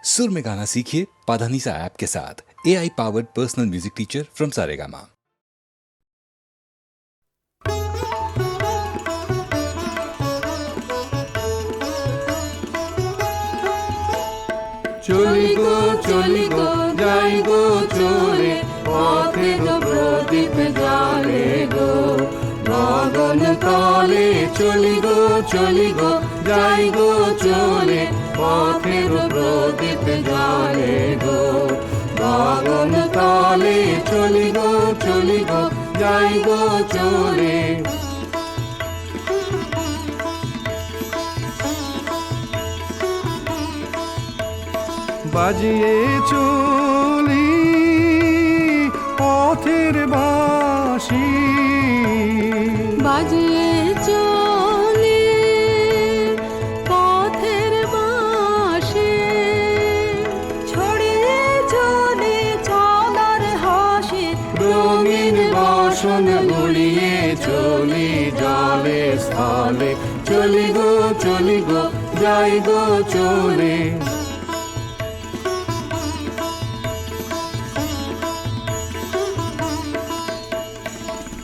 सुर में गाना सीखिए पाधानीसा ऐप के साथ। AI powered personal music teacher from Saregama. চলি গো যাই গো চলে, পথে গো প্রদীপ জ্বালে গো গগন তলে। চলি গো যাই গো চলে, পথে গো প্রদীপ জ্বালে গো গগন তলে। চলি গো যাই গো চলে। বাজিয়ে চলি পথের বাঁশি, বাজিয়ে চলি পথের বাঁশি, ছড়িয়ে চলি চলার হাসি। রঙিন বাসন গুলিয়ে চলি জলে স্থলে। চলি গো যাই গো চলে।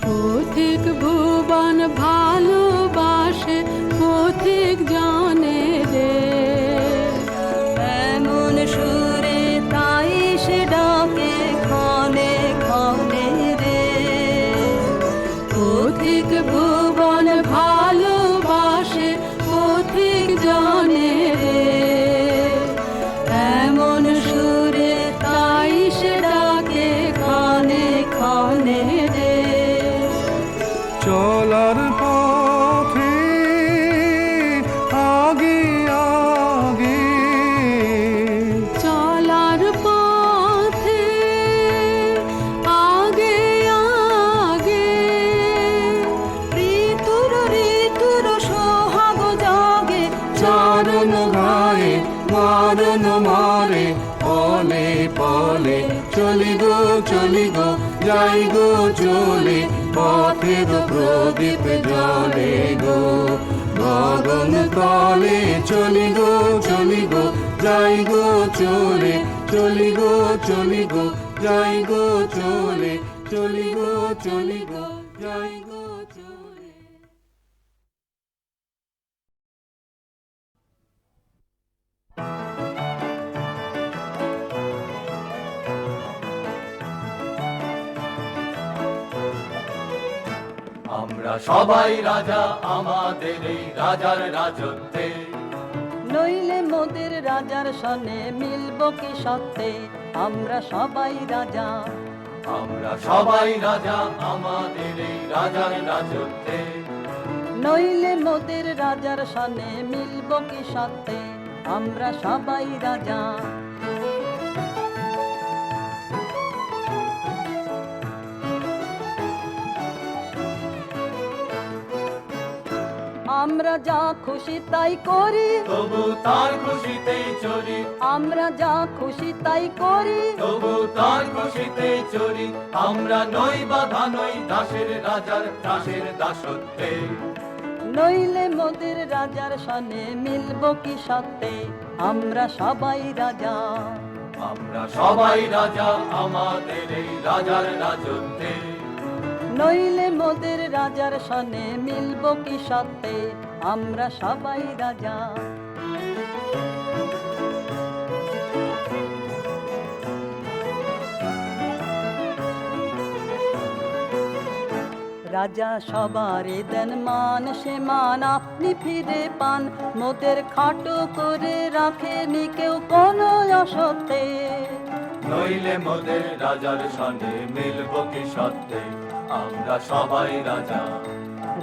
পথিক ভুবন ভালোবাসে, পথিক জানে রে এমন সুরে তাই সে ডাকে ক্ষণে ক্ষণে রে। পথিক ভুবন ভালোবাসে, পথিক জানে রে এমন সুরে তাই সে ডাকে ক্ষণে ক্ষণে রে। চলার পথে আগে আগে, চলার পথে আগে আগে, ঋতুর সোহাগ জাগে। চরণ গায়ে মারণ মারে পলে পলে। চলি গো যাই গো চলে, পথে গো প্রদীপ জ্বলে গো গগন তলে। চলি গো যাই গো চলে। চলি গো যাই গো চলে। চলি গো যাই গো চলে। আমরা সবাই রাজা আমাদের এই রাজার রাজত্বে, নইলে মোদের রাজার সনে মিলব কি সত্যে। আমরা সবাই রাজা, আমরা সবাই রাজা আমাদের এই রাজার রাজত্বে। নইলে মোদের রাজার সনে মিলব কি সত্যে। আমরা সবাই রাজা। আমরা যা খুশি তাই করি, তবু তার খুশিতেই চলি। আমরা যা খুশি তাই করি, তবু তার খুশিতেই চলি। আমরা নই বাধা নই দাসের রাজার দাসত্বে। নইলে মোদের রাজার সনে মিলব কি সত্যে। আমরা সবাই রাজা, আমরা সবাই রাজা আমাদের এই রাজার রাজত্বে। নইলে মোদের রাজার সনে মিলব কি সত্যে। আমরা সবাই রাজা। রাজা সবারে দেন মান, সে মান আপনি ফিরে পান। মোদের খাটো করে রাখেনি কেউ কোনো অসত্যে। নইলে মোদের রাজার সনে মিলব কি সত্যে। আমরা সবাই রাজা।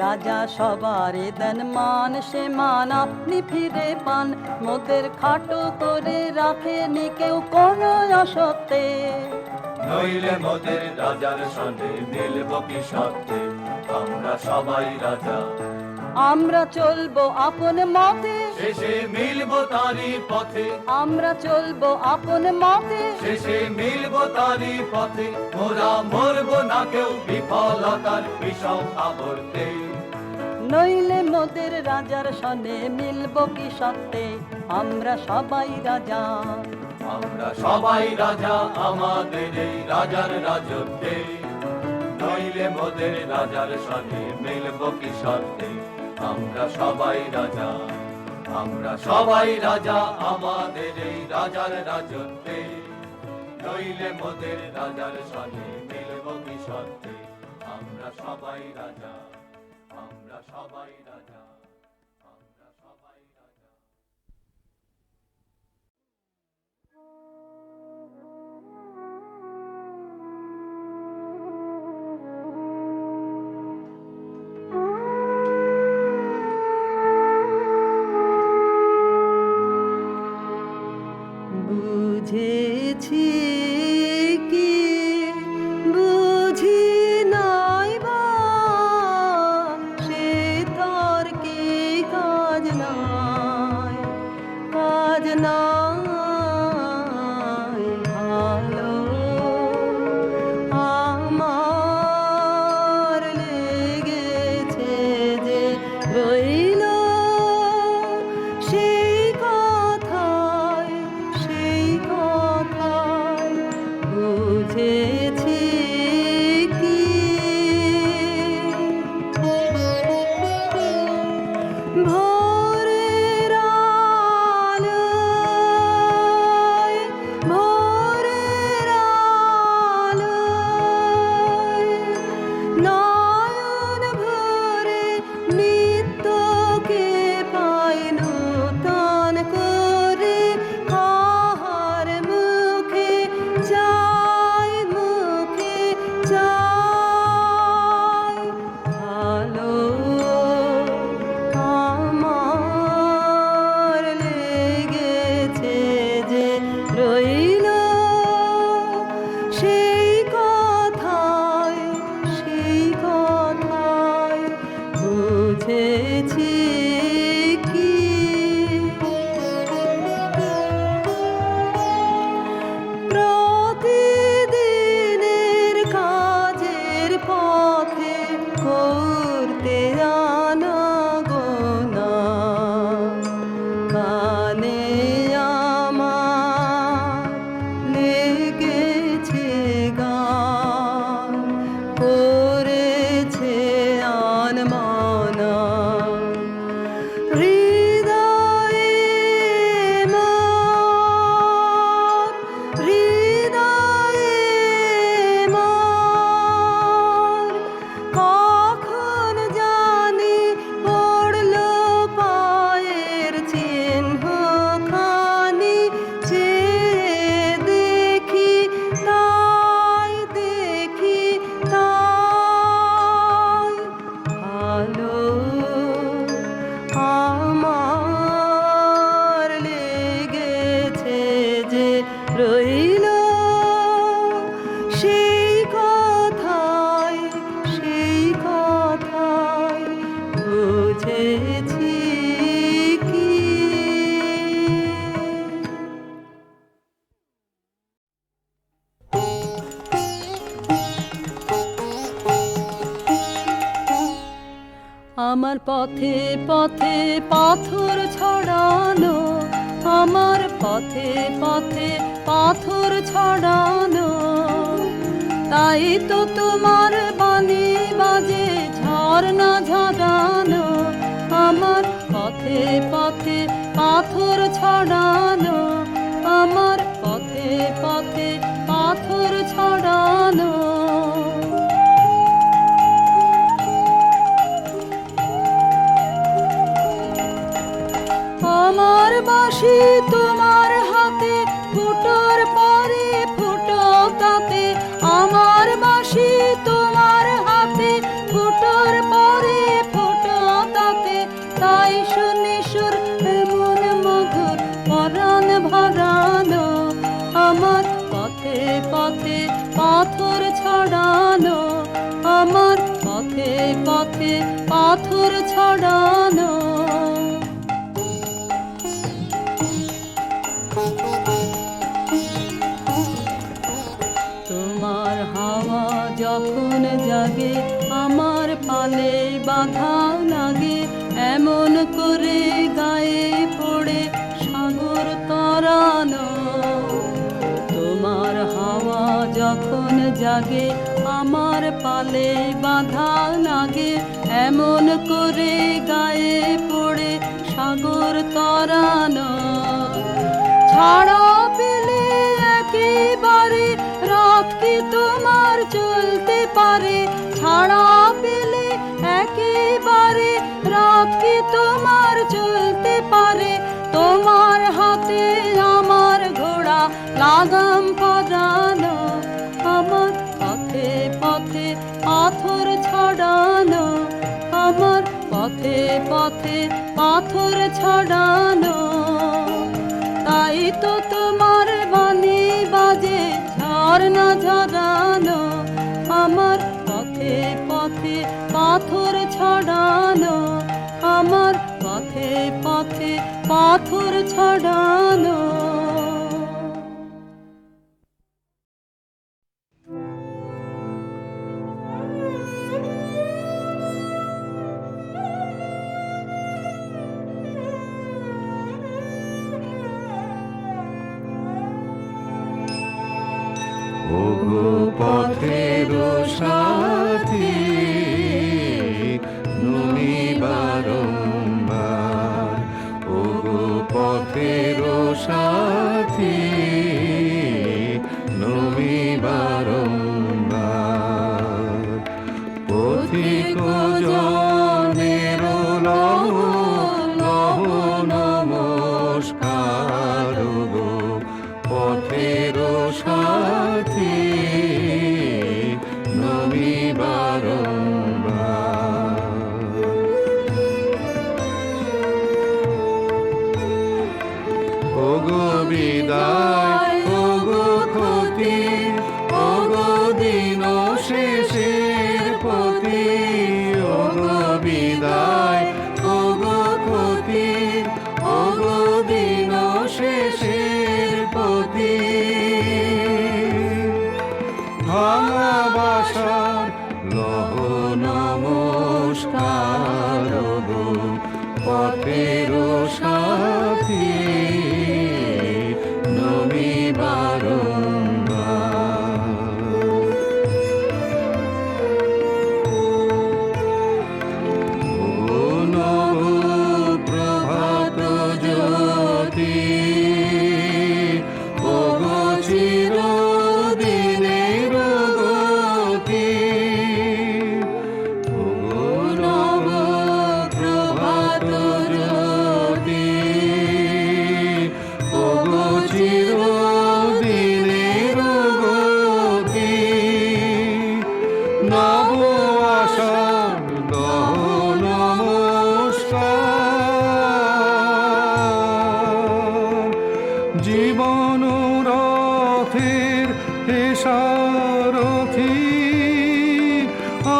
রাজা সবারে দেন মান, সে মান আপনি ফিরে পান। মোদের খাটো করে রাখেনি কেউ কোনো অসত্যে। নইলে মোদের রাজার সনে মিলব কি সত্যে। আমরা সবাই রাজা। আমরা চলবো আপন মতে, শেষে মিলব তারি পথে। আমরা চলবো আপন মতে, শেষে মিলব তারি পথে। মোরা মরব না কেউ বিফলতার বিষম আবর্তে। নইলে মোদের রাজার সনে মিলব কি সত্ত্বে আমরা সবাই রাজা। আমরা সবাই রাজা আমাদের এই রাজার রাজত্বে, নইলে মোদের রাজার সনে মিলব কি সত্ত্বে আমরা সবাই রাজা। আমরা সবাই রাজা আমাদের এই রাজার রাজত্বে, নইলে মোদের রাজার সনে মিলব কি সত্ত্বে আমরা সবাই রাজা। আমরা সবাই রাজা, আমরা সবাই রাজা। বুঝেছি কি বুঝি নাই বা সে তর্কে কাজ নাই, কাজ নাই ভালো আমার লেগেছে যে রইল সেই কথায়, সেই কথায় বুঝেছি কি ভোরের আলোয়, ভোরের আলোয় নয়ন ভরে নিত্যকে পাই নূতন করে, কাহার মুখে যাই, মুখে যাই ভালো আমার লেগেছে যে রইল সেই কথায়, সেই কথায় বুঝেছি কি প্রতিদিনের কাজের পথে করতে আনাগোনা, কানে আমার লেগেছে গান, করেছে আনমনা হৃদয়ে মোর, হৃদয়ে মোর কখন জানি পড়ল পায়ের চিহ্ন খানি, চেয়ে দেখি তাই, দেখি তাই ভালো আমার লেগেছে যে রইল সেই কথায়, সেই কথায় বুঝেছি কি আমার পথে পথে পাথর ছড়ানো, আমার পথে পথে পাথর ছড়ানো, তাই তো তোমার বাণী বাজে ঝর্ণা ঝরানো। আমার পথে পথে পাথর ছড়ানো, আমার পথে পথে পাথর ছড়ানো। আমার বাঁশি তোমার হাতে ফুটোর পরে ফুটো তাতে, আমার বাঁশি তোমার হাতে ফুটোর পরে ফুটো তাতে, তাই শুনি সুর এমন মধুর পরাণ ভরানো। আমার পথে পথে পাথর ছড়ানো, আমার পথে পথে পাথর ছড়ানো। তোমার হাওয়া যখন জাগে আমার পা পালে বাধা লাগে, এমন করে গায়ে পড়ে সাগর তরানো। তোমার হাওয়া যখন জাগে আমার পালে বাধা লাগে, এমন করে গায়ে পড়ে সাগর তরানো। ছাড়া পেলে একেবারে রাত কি তোমার চলতে পারে, ছাড়া পেলে একেবারে রাত কি তোমার চলতে পারে। তোমার হাতে আমার ঘোড়া লাগাম পরানো, আমার পথে পথে পাথর ছড়ানো, আমার পথে পথে পাথর ছড়ানো। তাই তো তোমার বাণী বাজে ঝর্ণা ঝরানো, আমার পথে পথে পাথর ছড়ানো, আমার পথে পথে পাথর ছড়ানো। ওগো পথের সাথী নমি বারংবার, ওগো পথের সাথী নমি বারংবার। পথিক জনের লহ লহ নমস্কার গো পথের সাথী নমি বারংবার। ওগো বিদায় ওগো ক্ষতি, ওগো দিন শেষের পতি, ওগো বিদায় ওগো ক্ষতি, ওগো দিন শেষের পতি। ভাঙা বাসার লহ নমস্কার গো পথের সাথী নমি বারংবার। ও নব প্রভাত জ্যোতি, ওগো চিরদিনের গতি, ওগো নব প্রভাত জ্যোতি, ওগো চিরদিনের গতি। নব আশার লহ নমস্কার। জীবন রথের সারথি,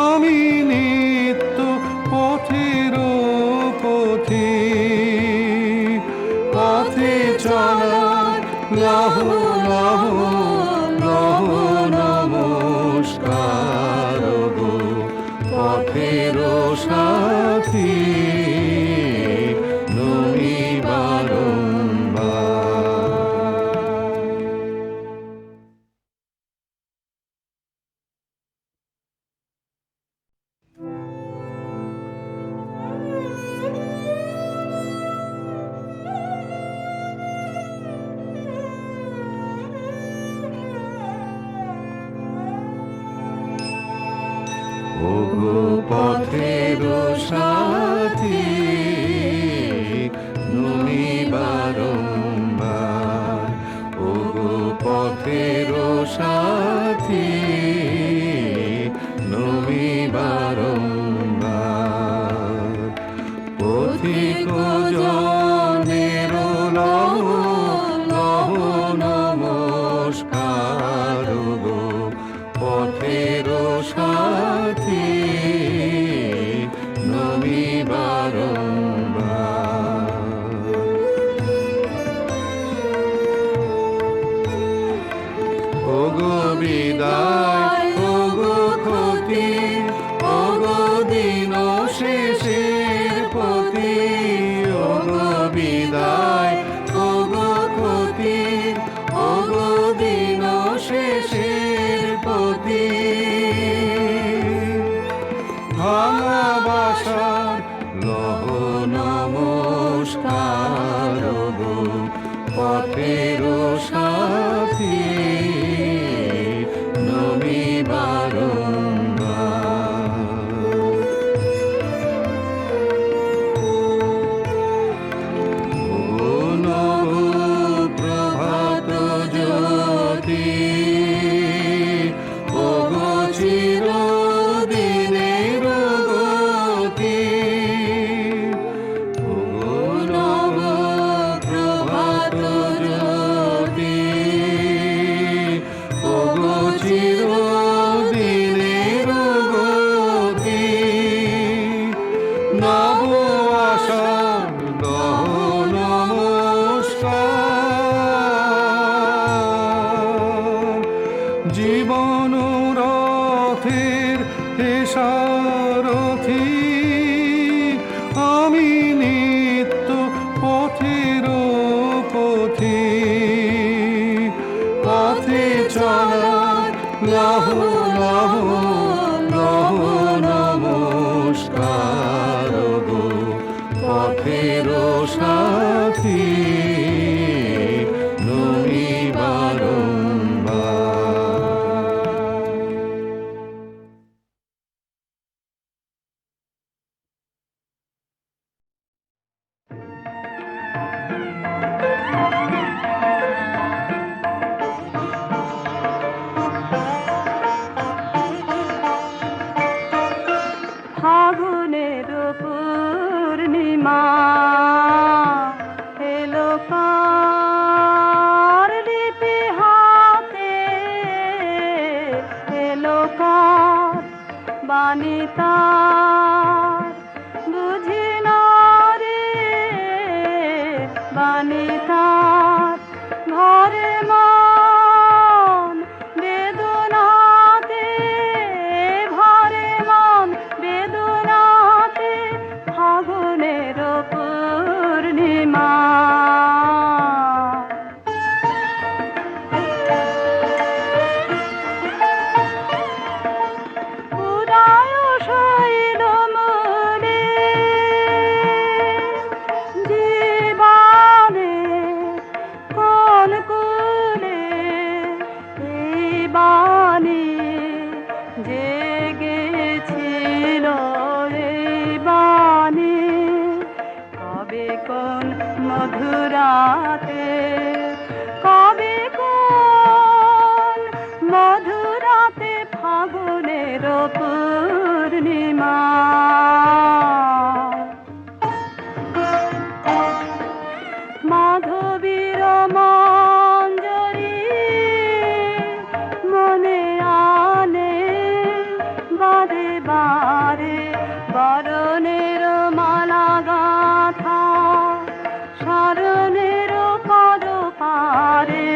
আমি নিত্য পথের পথি, পথে চলার লহ লহ লহ নমস্কার গো পথের সাথী নমি বারংবার। ওগো পথের সাথী নমি বারংবার, ওগো পথের সাথী নমি বারংবার। পথিক জনের লহ লহ নমস্কার গো পথের সাথী নমি বারংবার। ওগো বিদায় ওগো ক্ষতি, ওগো দিন ওগো দিন শেষের প্রতি ভাঙা বাসার লহ নমস্কার গো পথের সাথী নমি প্রভাত জ্যোতি ওগো চিরদিনের গতি ওগো নব প্রভাত জ্যোতি ওগো চিরদিনের গতি নব আশার দহ নমস্কার জীবন রথের সারথি আমি নিত্য পথের পথি পথে চলার লহ লহ লহ নমস্কার গো পথের সাথী নমি বারংবার ফাগুনের পূর্ণিমা এলো কার লিপি হাতে এলো কার বাণী তার বুঝি না রে বাণী তার ঘরে মন বেদনাতে ভরে মন বেদনাতে ফাগুনের পূর্ণিমা উদয় শৈল মনে জীবনে কোন কুলে এই বাণী জেগেছিল এই বাণী কবে কোন মধুরাতে কবে কোন মধুরাতে ফাগুনের পূর্ণিমা মাধবীর মঞ্জরি মনে আনে বারে বারে বরণের মালা গাথা শরণের পদ পারে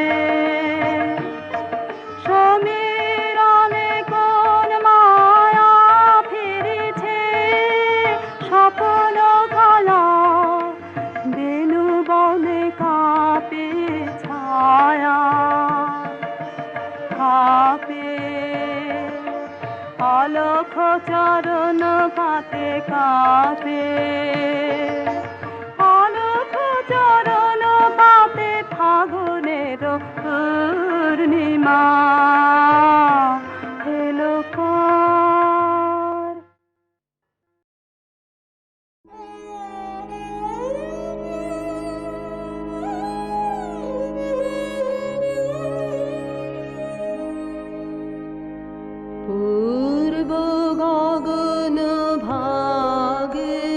সমীরণে কোন মায়া ফিরেছে স্বপ্ন কালা বেনু বনে কাপে ছায়া কাপে অলখ চরণ পাতে কাপে অলখ চরণ পাতে ফাগুনের পূর্ণিমা এলো কার পূর্ব গগন ভাগে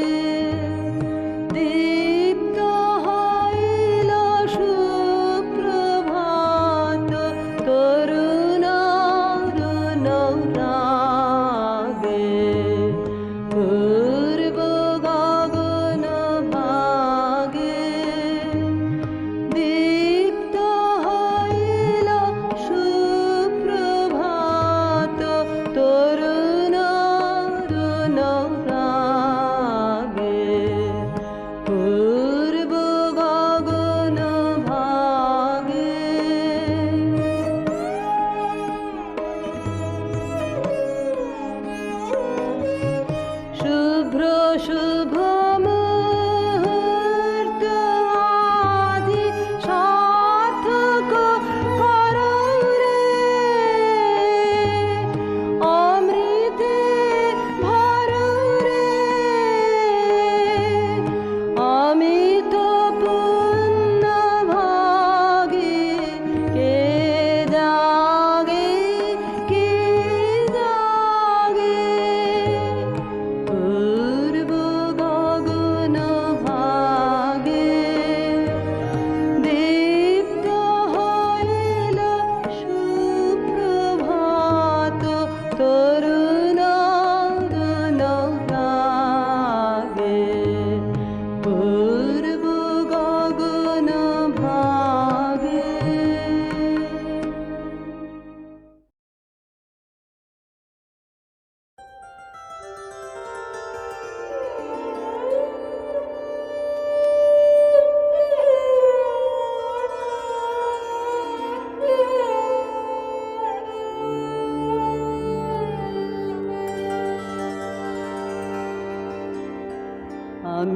দীপ্ত হইল সুপ্রভাত তরু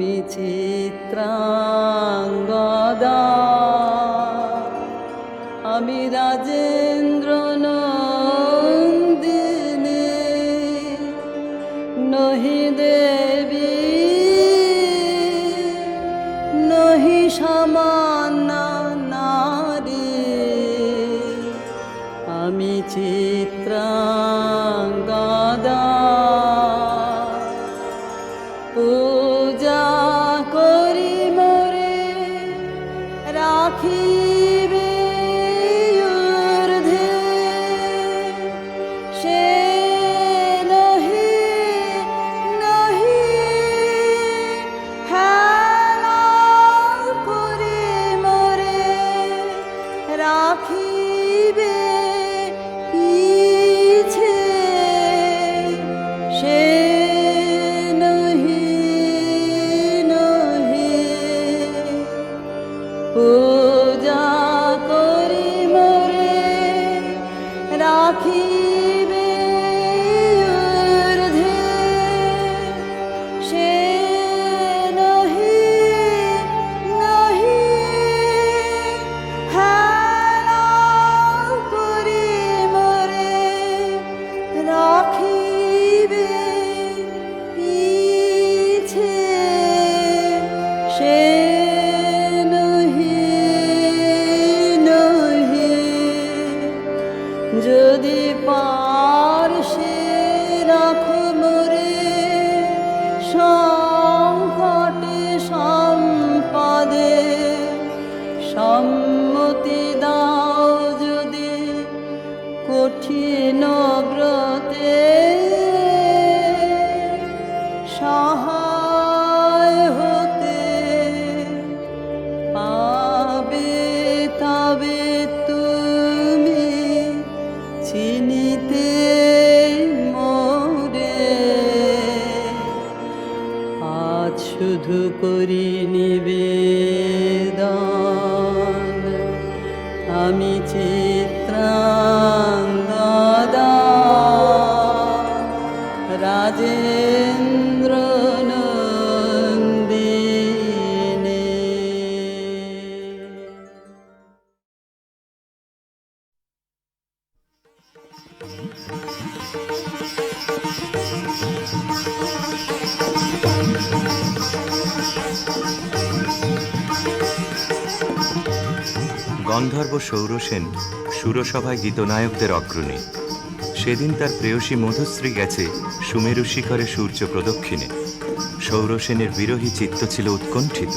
আমি চিত্রাঙ্গদা, আমি রাজেন্দ্র নন্দিনী, নহি দেবী নহি সামান্য নারী, আমি চিত্রাঙ্গদা। পূজা করি মোরে রাখিবে ঊর্ধ্বে, সে নহি নহি হেলা করি মোরে রাখিবে পিছে, সে পূজা করি মোরে রাখিবে ঊর্ধ্বে, সে নহি নহি হেলা করি মোরে রাখিবে পিছে, সে যদি পারসে রাখো মোরে সংকটে সম্পদে, সম্মতি দাও যদি কঠিন ব্রতে, সহায় হতে পাবে তবে তুমি চিনিতে মোরে। আজ শুধু করি নিবেদন, আমি চিত্রাঙ্গদা, রাজেন্দ্র নন্দিনী। গন্ধর্ব সৌরসেন সুরসভায় গীতনায়কদের অগ্রণী। সেদিন তার প্রেয়সী মধুশ্রী গেছে সুমেরু শিখরে সূর্য প্রদক্ষিণে। সৌরসেনের বিরহী চিত্ত ছিল উৎকণ্ঠিত।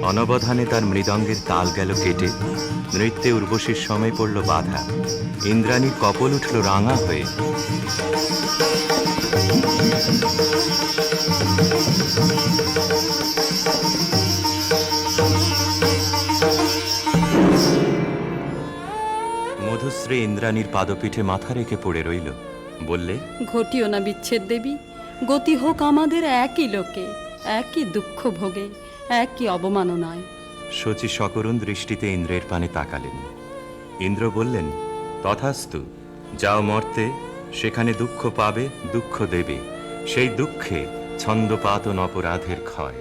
অনবধানে তার মৃদঙ্গের তাল গেল কেটে, নৃত্যে উর্বশীর সময় পড়ল বাধা। ইন্দ্রাণীর কপল উঠল রাঙা হয়ে। মধুশ্রী ইন্দ্রাণীর পাদপীঠে মাথা রেখে পড়ে রইল। বললে, ঘটিও না বিচ্ছেদ দেবী, গতি হোক আমাদের একই লোকে, একই দুঃখ ভোগে, একই অবমাননায়। শচী সকরুণ দৃষ্টিতে ইন্দ্রের পানে তাকালেন। ইন্দ্র বললেন, তথাস্তু, যাও মর্তে, সেখানে দুঃখ পাবে, দুঃখ দেবে, সেই দুঃখে ছন্দপাতন অপরাধের ক্ষয়।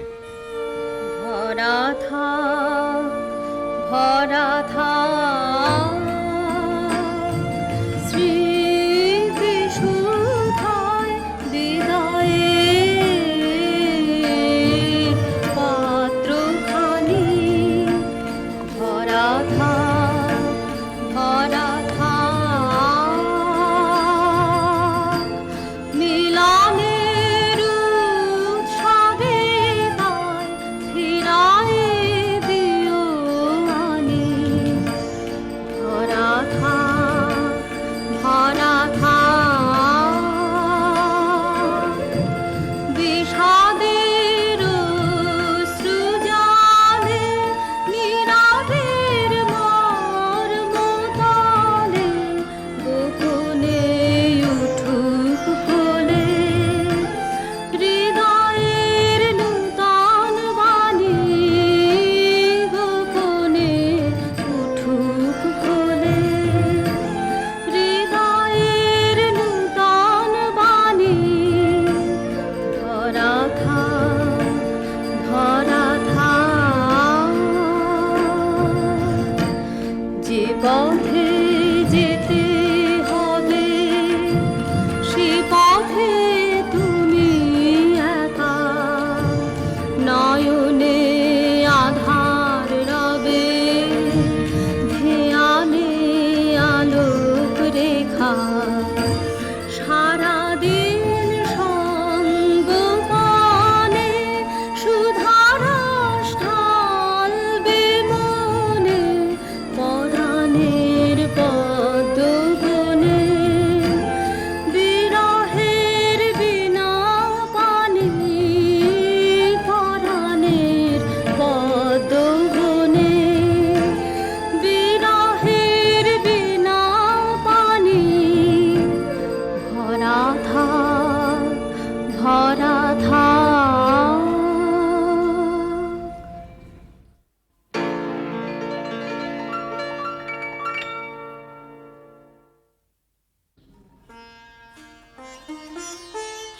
ভরা থাক ভরা থাক স্মৃতিসুধায় হৃদয়ের পাত্রখানি, ভরা থাক ভরা থাক মিলনের উৎসবে গায় ফিরায়ে দিও আনি, পথে যেতে হবে, সে পথে তুমি একা, নয়নে আধার রবে, ধ্যানে আলোক রেখা, সারাদিন সঙ্গ পানে সুধারস ঢালবে মনে, পরাণের পদ্মবনে বিরহের বিনা পানি, পরাণের পদ্মবনে বিরহের বিনা পানি, ভরা থাক ভরা থাক।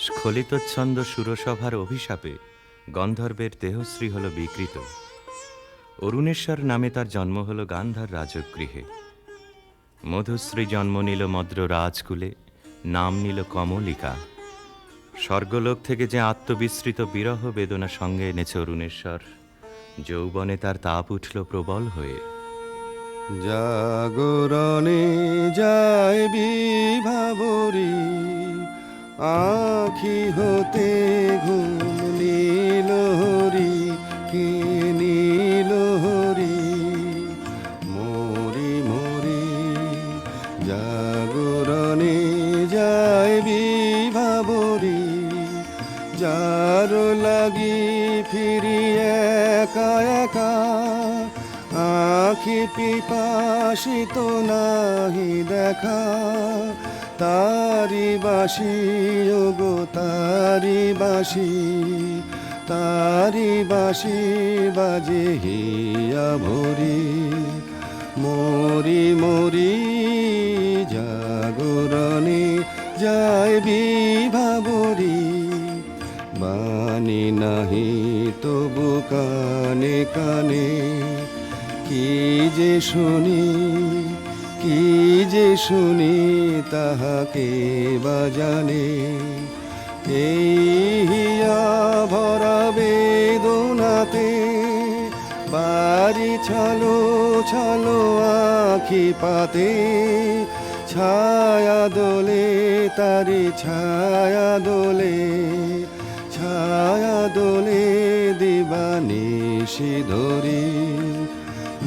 স্খলিতচ্ছন্দ সুরসভার অভিশাপে গন্ধর্বের দেহশ্রী হল বিকৃত। অরুণেশ্বর নামে তার জন্ম হল গান্ধার রাজগৃহে। মধুশ্রী জন্ম নিল মদ্র রাজকুলে, নাম নিল কমলিকা। স্বর্গলোক থেকে যে আত্মবিস্মৃত বিরহ বেদনা সঙ্গে এনেছে অরুণেশ্বর, যৌবনে তার তাপ উঠল প্রবল হয়ে। জাগরণে যায় বিভাবরী, আখি হতে ঘুম নীল হরি, কে নীল হরি মরি মরি। জাগরণে যায় বিভাবরী, যার লাগি ফিরি একা একা, আখি পিপাসিত নাহি দেখা, তারি বাসি ওগো তারি বাসি, তারি বাসি বাজে হিয়া ভরি, মরি মরি। জাগরণে যায় বিভাবরী, বাণী নাহি তবু কানে কানে, কি যে শুনি কি যে শুনি তাহাকে বাজানে। এই হিয়া ভরা বেদনাতে বাড়ি ছলো ছলো আখি পাতে, ছায়া দোলে তারি ছায়া দোলে, ছায়া দোলে দিবানিশি ধরি,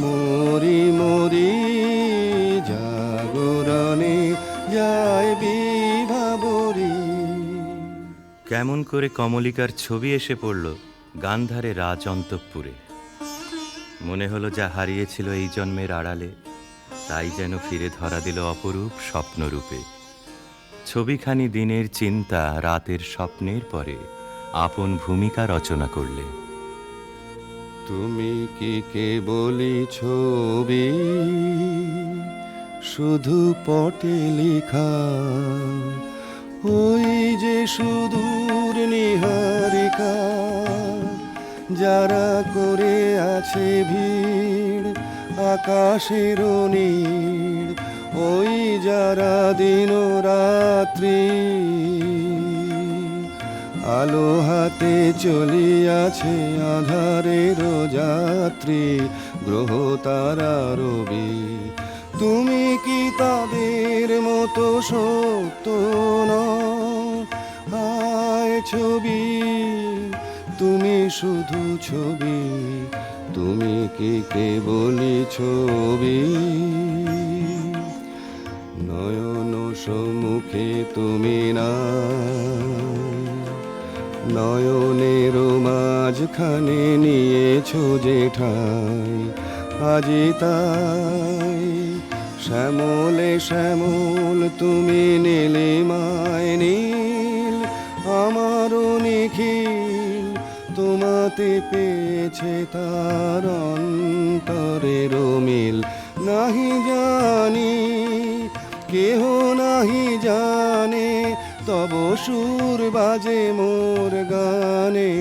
মরি মরি। জাগরণে যায় বিভাবরী। কেমন করে কমলিকার ছবি এসে পড়ল গান্ধারে রাজ অন্তঃপুরে। মনে হলো যা হারিয়েছিল এই জন্মের আড়ালে, তাই যেন ফিরে ধরা দিল অপরূপ স্বপ্নরূপে। ছবিখানি দিনের চিন্তা রাতের স্বপ্নের পরে আপন ভূমিকা রচনা করলে। তুমি কি কেবলই ছবি, শুধু পটে লেখা, ওই যে সুদূর নিহারিকা, যারা করে আছে ভিড় আকাশের নীড়, ওই যারা দিন রাত্রি আলো হাতে চলিয়াছে আধারের যাত্রী, গ্রহ তারা রবি। তুমি কি তাদের মতো সত্য নও? আয় ছবি, তুমি শুধু ছবি, তুমি কি কেবলই ছবি। নয়ন সম্মুখে তুমি না, নয়নের মাঝখানে নিয়েছো যে ঠাই, আজি তাই শ্যামলে শ্যামল তুমি নীলিমায় নীল, আমারও নিখিল তোমাতে পেয়েছে তার অন্তরের মিল। নাহি জানি কেহ নাহি জানে, তব সুর বাজে মোর গানে।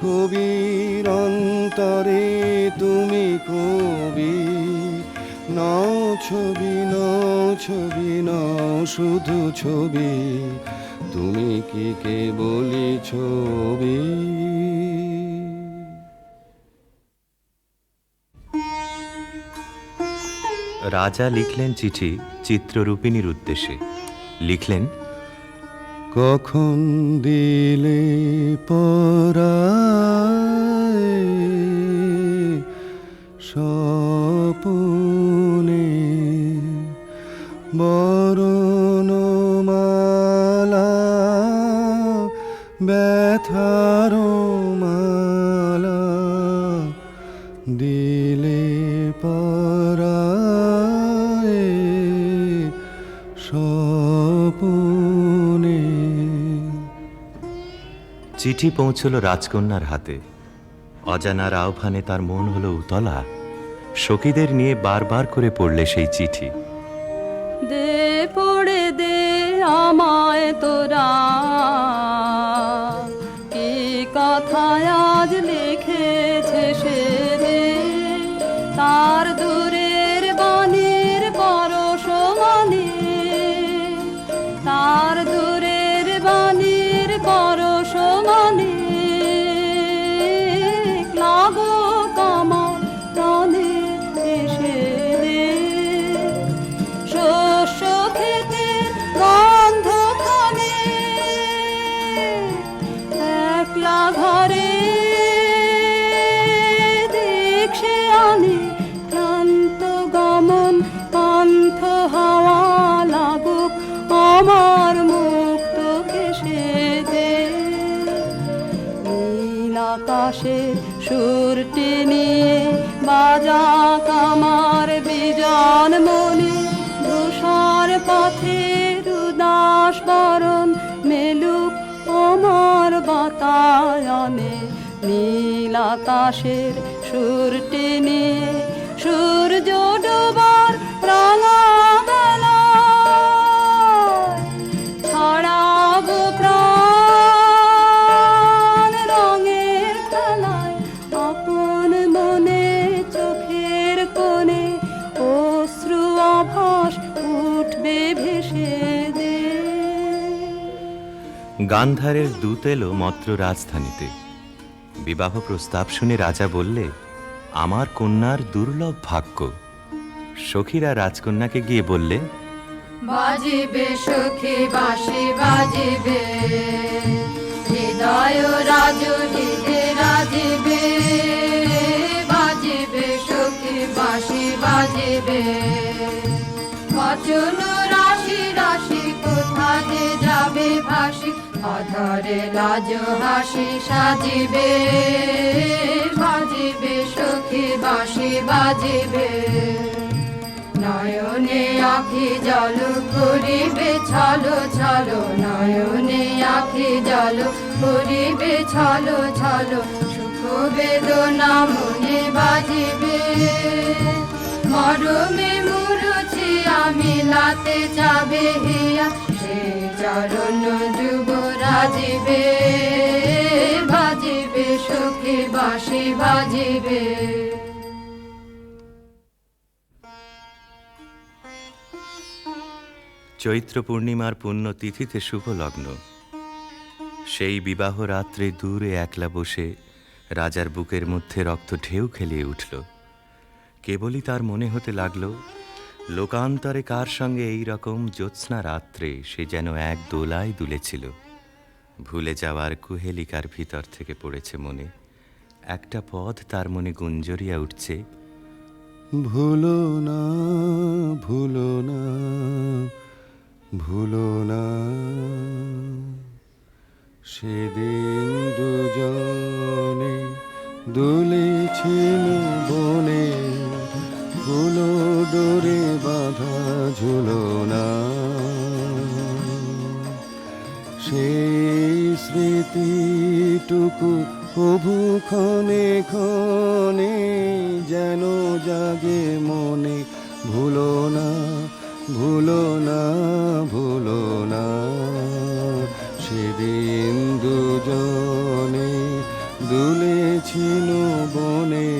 কবির অন্তরে তুমি কবি, নও ছবি, নও ছবি, নও শুধু ছবি, তুমি কি কেবলই ছবি। রাজা লিখলেন চিঠি চিত্ররূপিণীর উদ্দেশ্যে। লিখলেন, কখন দিলে পরায় স্বপনে বরণমালা, ব্যথার মালা দিলে পরায় স্বপনে। চিঠি পৌঁছল রাজকন্যার হাতে। অজানার আহ্বানে তার মন হলো উতলা। সখীদের নিয়ে বারবার করে পড়লে সেই চিঠি। দে পড়ে দে আমায় তোরা, কি কথায় আজ লিখেছে সে রে, তার দূরের বাণীর পরশ মানে, তার দূরের বাণীর পরশ মানে, লাগো কামার প্রাণে এসে রে, শস্য খেতে গন্ধ খানে, একলা ঘরে দেখছে আনে, ক্লান্ত গমন পান্থ হাওয়া লাগুক আমার মুক্ত কেশে দে, নীল আকাশের সুরটি নিয়ে বাজা কামার বিজন মনে, ধূসর পথের উদাস বরণ মেলুক আমার বাতায়নে, নীল আকাশের সুরটি নিয়ে সূর্য ডোবার রাঙা বেলায় ছড়াবো প্রাণ রঙের খেলায়, আপন মনে চোখের কোণে অশ্রু আভাস উঠবে ভেসে দে। গান্ধারের দূত এলো মত্র রাজধানীতে। বিবাহ প্রস্তাব শুনে রাজা বললে, আমার কন্যার দুর্লভ ভাগ্য। সখীরা রাজকন্যাকে গিয়ে বললে, বাজিবে সখী বাঁশি বাজিবে, হৃদয় রাজুলিতে রাজিবে, বাজিবে সখী বাঁশি বাজিবে, বচন রাশি রাশি কোথা যে যাবে ভাসি, অধরে লাজ হাসি সাজিবে, বাজিবে সখী বাঁশি বাজিবে, নয়নে আখি জল করিবে ছলো ছলো, নয়নে আখি জল করিবে ছলো ছলো, সুখ বেদনা মনে বাজিবে, মরমে মুরুছি আমি লাতে যাবে হিয়া, সে চরণ যুব রাজিবে, বাজিবে সখী বাঁশি বাজিবে। চৈত্র পূর্ণিমার পুণ্য তিথিতে শুভ লগ্ন। সেই বিবাহ রাত্রে দূরে একলা বসে রাজার বুকের মধ্যে রক্ত ঢেউ খেলিয়ে উঠল। কেবলই তার মনে হতে লাগলো, লোকান্তরে কার সঙ্গে এই রকম জ্যোৎস্না রাত্রে সে যেন এক দোলায় দুলেছিল। ভুলে যাওয়ার কুহেলিকার ভিতর থেকে পড়েছে মনে, একটা পদ তার মনে গুঞ্জরিয়া উঠছে, ভুলো না, ভুলো না, ভুলো না, সেদিন দুজনে দুলেছিল বনে, ফুলো ডোরে বাঁধা ঝুলো না, সেই স্মৃতিটুকু কভু ক্ষণে ক্ষণে যেন জাগে মনে, ভুলো না, ভুলো না, ভুলো না, সেদিন দুজনে দুলেছিল বনে।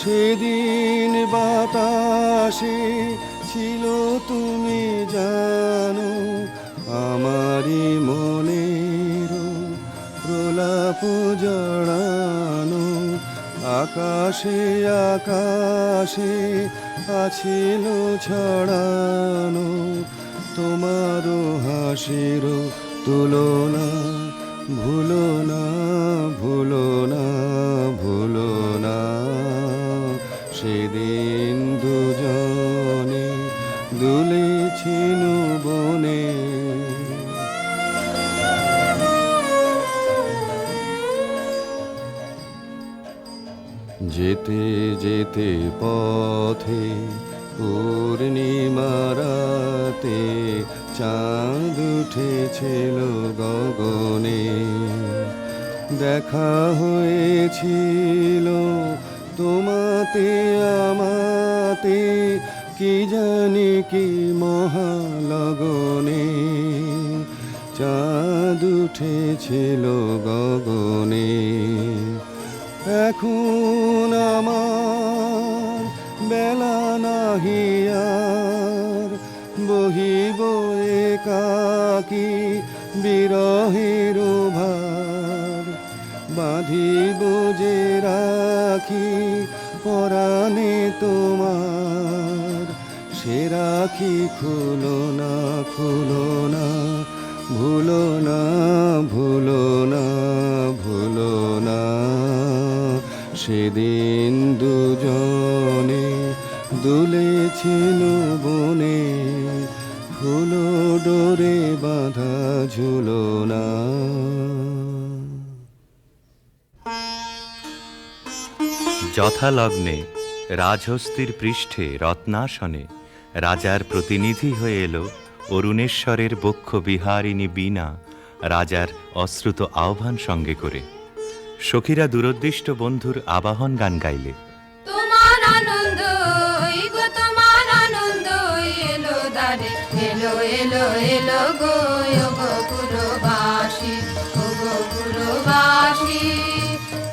সেদিন বাতাসে ছিল তুমি জানো, আমারই মনের প্রলাপ জড়ানো। আকাশে আকাশে আছিল ছড়ানো, তোমারও হাসির তুলনা। ভুলো না, ভুলো না, ভুলো না, সেদিন দুজনে দুলেছিল বনে। যেতে যেতে পথে পূর্ণিমারাতে চাঁদ উঠেছিল গগনে। দেখা হয়েছিল তোমাতে আমাতে, কি জানি কি মহালগনে। চাঁদ উঠেছিল গগনে। এখন আমার বেলা নাহি আর, বহিব একাকী বিরহের ভার। বাঁধিব যে রাখি পরাণে তোমার, সে রাখি খুলো না, খুলো না, ভুলো না, ভুলো না, ভুলো না, সেদিন দুজনে দুলেছিল বনে। ফুলো ডোরে বাঁধা ঝুলনা। যথালগ্নে রাজহস্তির পৃষ্ঠে রত্নাসনে রাজার প্রতিনিধি হয়ে এলো অরুণেশ্বরের বক্ষ বিহারিণী বীণা, রাজার অশ্রুত আহ্বান সঙ্গে করে। সখীরা দূরদৃষ্ট বন্ধুর আবাহন গান গাইলে। তোমার আনন্দ গো, তোমার আনন্দ এলো দারে, এলো এলো এলো গো পুরবাসী, গো পুরবাসী।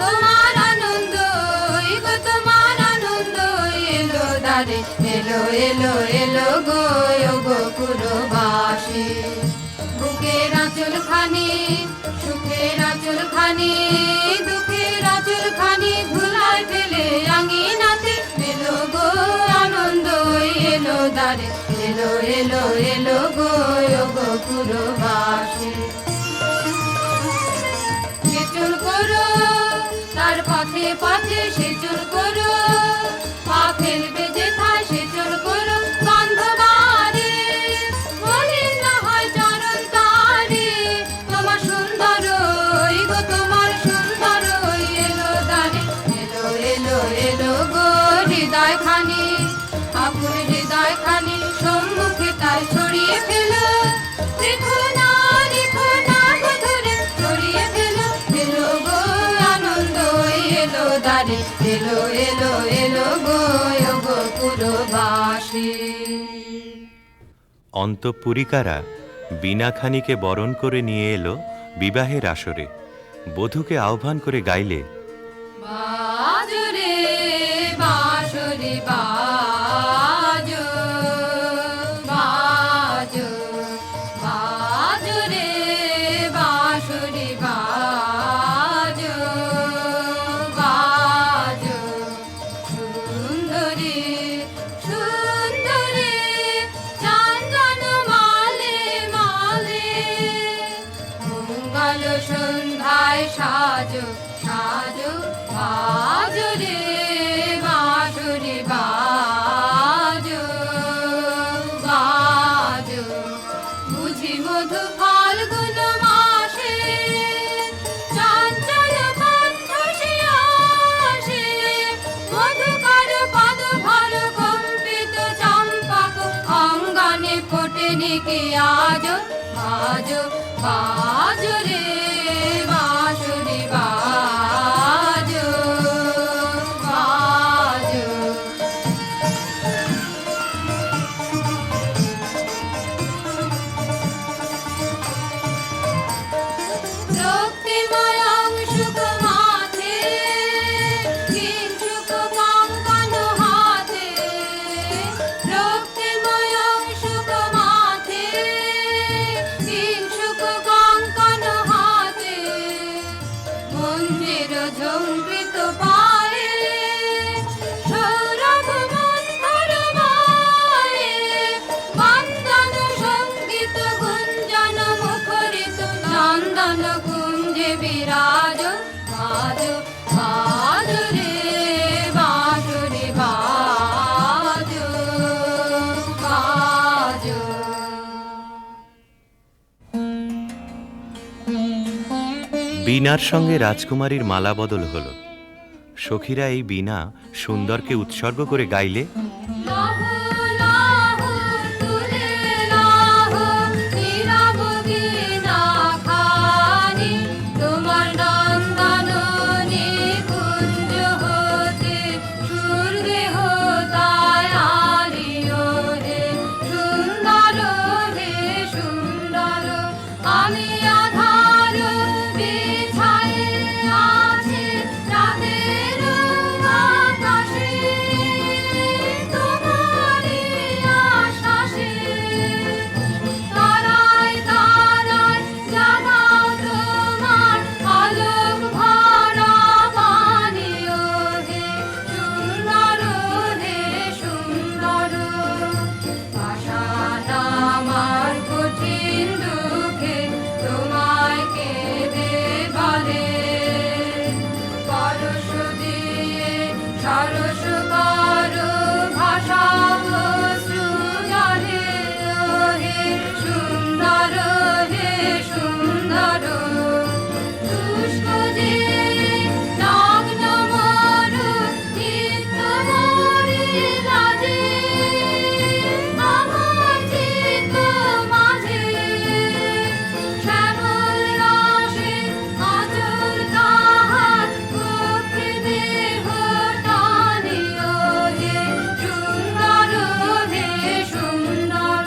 তোমার আনন্দ গো, তোমার আনন্দ এলো দারে, এলো এলো এলো গো পুরবাসী। বুকের আঁচল খানি, সুখের আঁচল খানি, দুঃখের আঁচল খানি ধুলায় ফেলে আঙিনাতে এলো গো আনন্দ এলো দারে, এলো এলো এলো গো পুরবাসী। সেচুল করো তার পথে পথে, সেচুল করো পা ফেলবে যেথায়, সেচুল করো গন্ধবারে মলিন না হয় চরণ তারে। তোমার সুন্দর গো, তোমার সুন্দর এলো দারে, এলো এলো এলো গো হৃদয় খানি, আকুল হৃদয় খানি সম্মুখে তার ছড়িয়ে ফেলো। রেখো না গো ধরে ছড়িয়ে ফেলো, এলো গো আনন্দ এলো দারে, এলো এলো এলো গো পুরবাসী। অন্তঃপুরিকারা বীণাখানিকে বরণ করে নিয়ে এলো বিবাহের আসরে। বধূকে আহ্বান করে গাইলে। বাজো রে বাঁশরি বাজো, বাজো বাজো রে বাঁশরি বাজো, বাজো সুন্দরী সুন্দরী চন্দন মালে মালে, মঙ্গল সন্ধ্যায় সাজো সাজো, বাজো রে বাঁশরি বাজো, বাজো বুঝি মধু ফাল্গুন মাসে, চঞ্চল কণ্ঠ সে আসে, মধুকর পদ ভর কম্পিত চম্পক অঙ্গনে ফোটেনি কি আজো, বাজো বাজো রে বাঁশরি বাজো, বাজো রক্তিময় অংশুক মাঝে কিঞ্চুক কঙ্ক মঞ্জির ঝঙ্কৃত পায়ে সৌরভ মন্থর বায়ে বন্দন সঙ্গীত গুঞ্জন মুখরিত নন্দন কুঞ্জে বিরাজ বাজো বাজো রে বাঁশুরি বাজো বাজো। বীণার সঙ্গে রাজকুমারীর মালা বদল হলো। সখীরা এই বীণা সুন্দরকে উৎসর্গ করে গাইলে লাহো লাহো তুলে লাহো নীরব বীণা খানি তোমার নন্দন নিকুঞ্জ হতে সুরদেহ তাই আলিও হে সুন্দর হে সুন্দর। আমি আধার বিছায়ে আছি রাতের আকাশে তোমারই আশ্বাসে তারায় তারায় জাগাও তোমার আলোক ভরা বাণীও হে সুন্দর হে সুন্দর। পাষাণ আমার কঠিন দুঃখে তোমায় কেঁদে বলে পরশ দিয়ে সরস করো ভাষা অশ্রু জলে হে সুন্দর হে সুন্দর। শুষ্ক যে নগ্ন মরু চিত্ত মরি লাজে আমার চিত্ত মাঝে শ্যামল রসে আঁচল তাহার কক্ষে দেহ টানিও হে সুন্দর হে সুন্দর।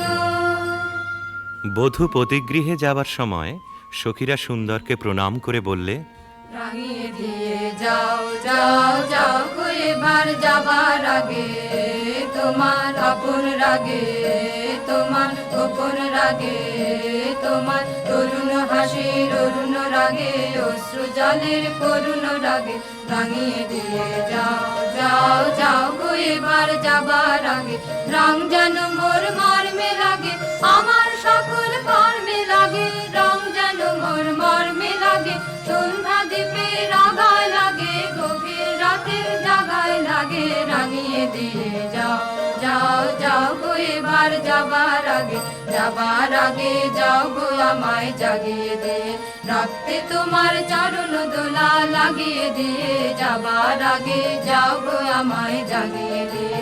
বধূ পতিগৃহে যাবার সময় সখীরা সুন্দরকে প্রণাম করে বললে রাঙিয়ে দিয়ে যাও যাও যাও গো এবার যাবার আগে তোমার আপন রাগে তোমার গোপন রাগে তোমার তরুণ হাসির অরুণ রাগে অশ্রু জলের করুণ রাগে রাঙিয়ে দিয়ে যাও যাও যাও গো এবার যাবার আগে। রং যেন মোর মর্মে লাগে আমার সকল কর্মে লাগে রং যেন মোর মর্মে লাগে সন্ধ্যা দ্বীপে রাগায় লাগে গভীর রাতের জাগায় লাগে রাঙিয়ে দিয়ে যাও যাও যাও গো এবার যাবার আগে যাও গো আমায় জাগিয়ে দিয়ে রক্তে তোমার চরণ দোলা লাগিয়ে দিয়ে যাবার আগে যাও গো আমায় জাগিয়ে দিয়ে।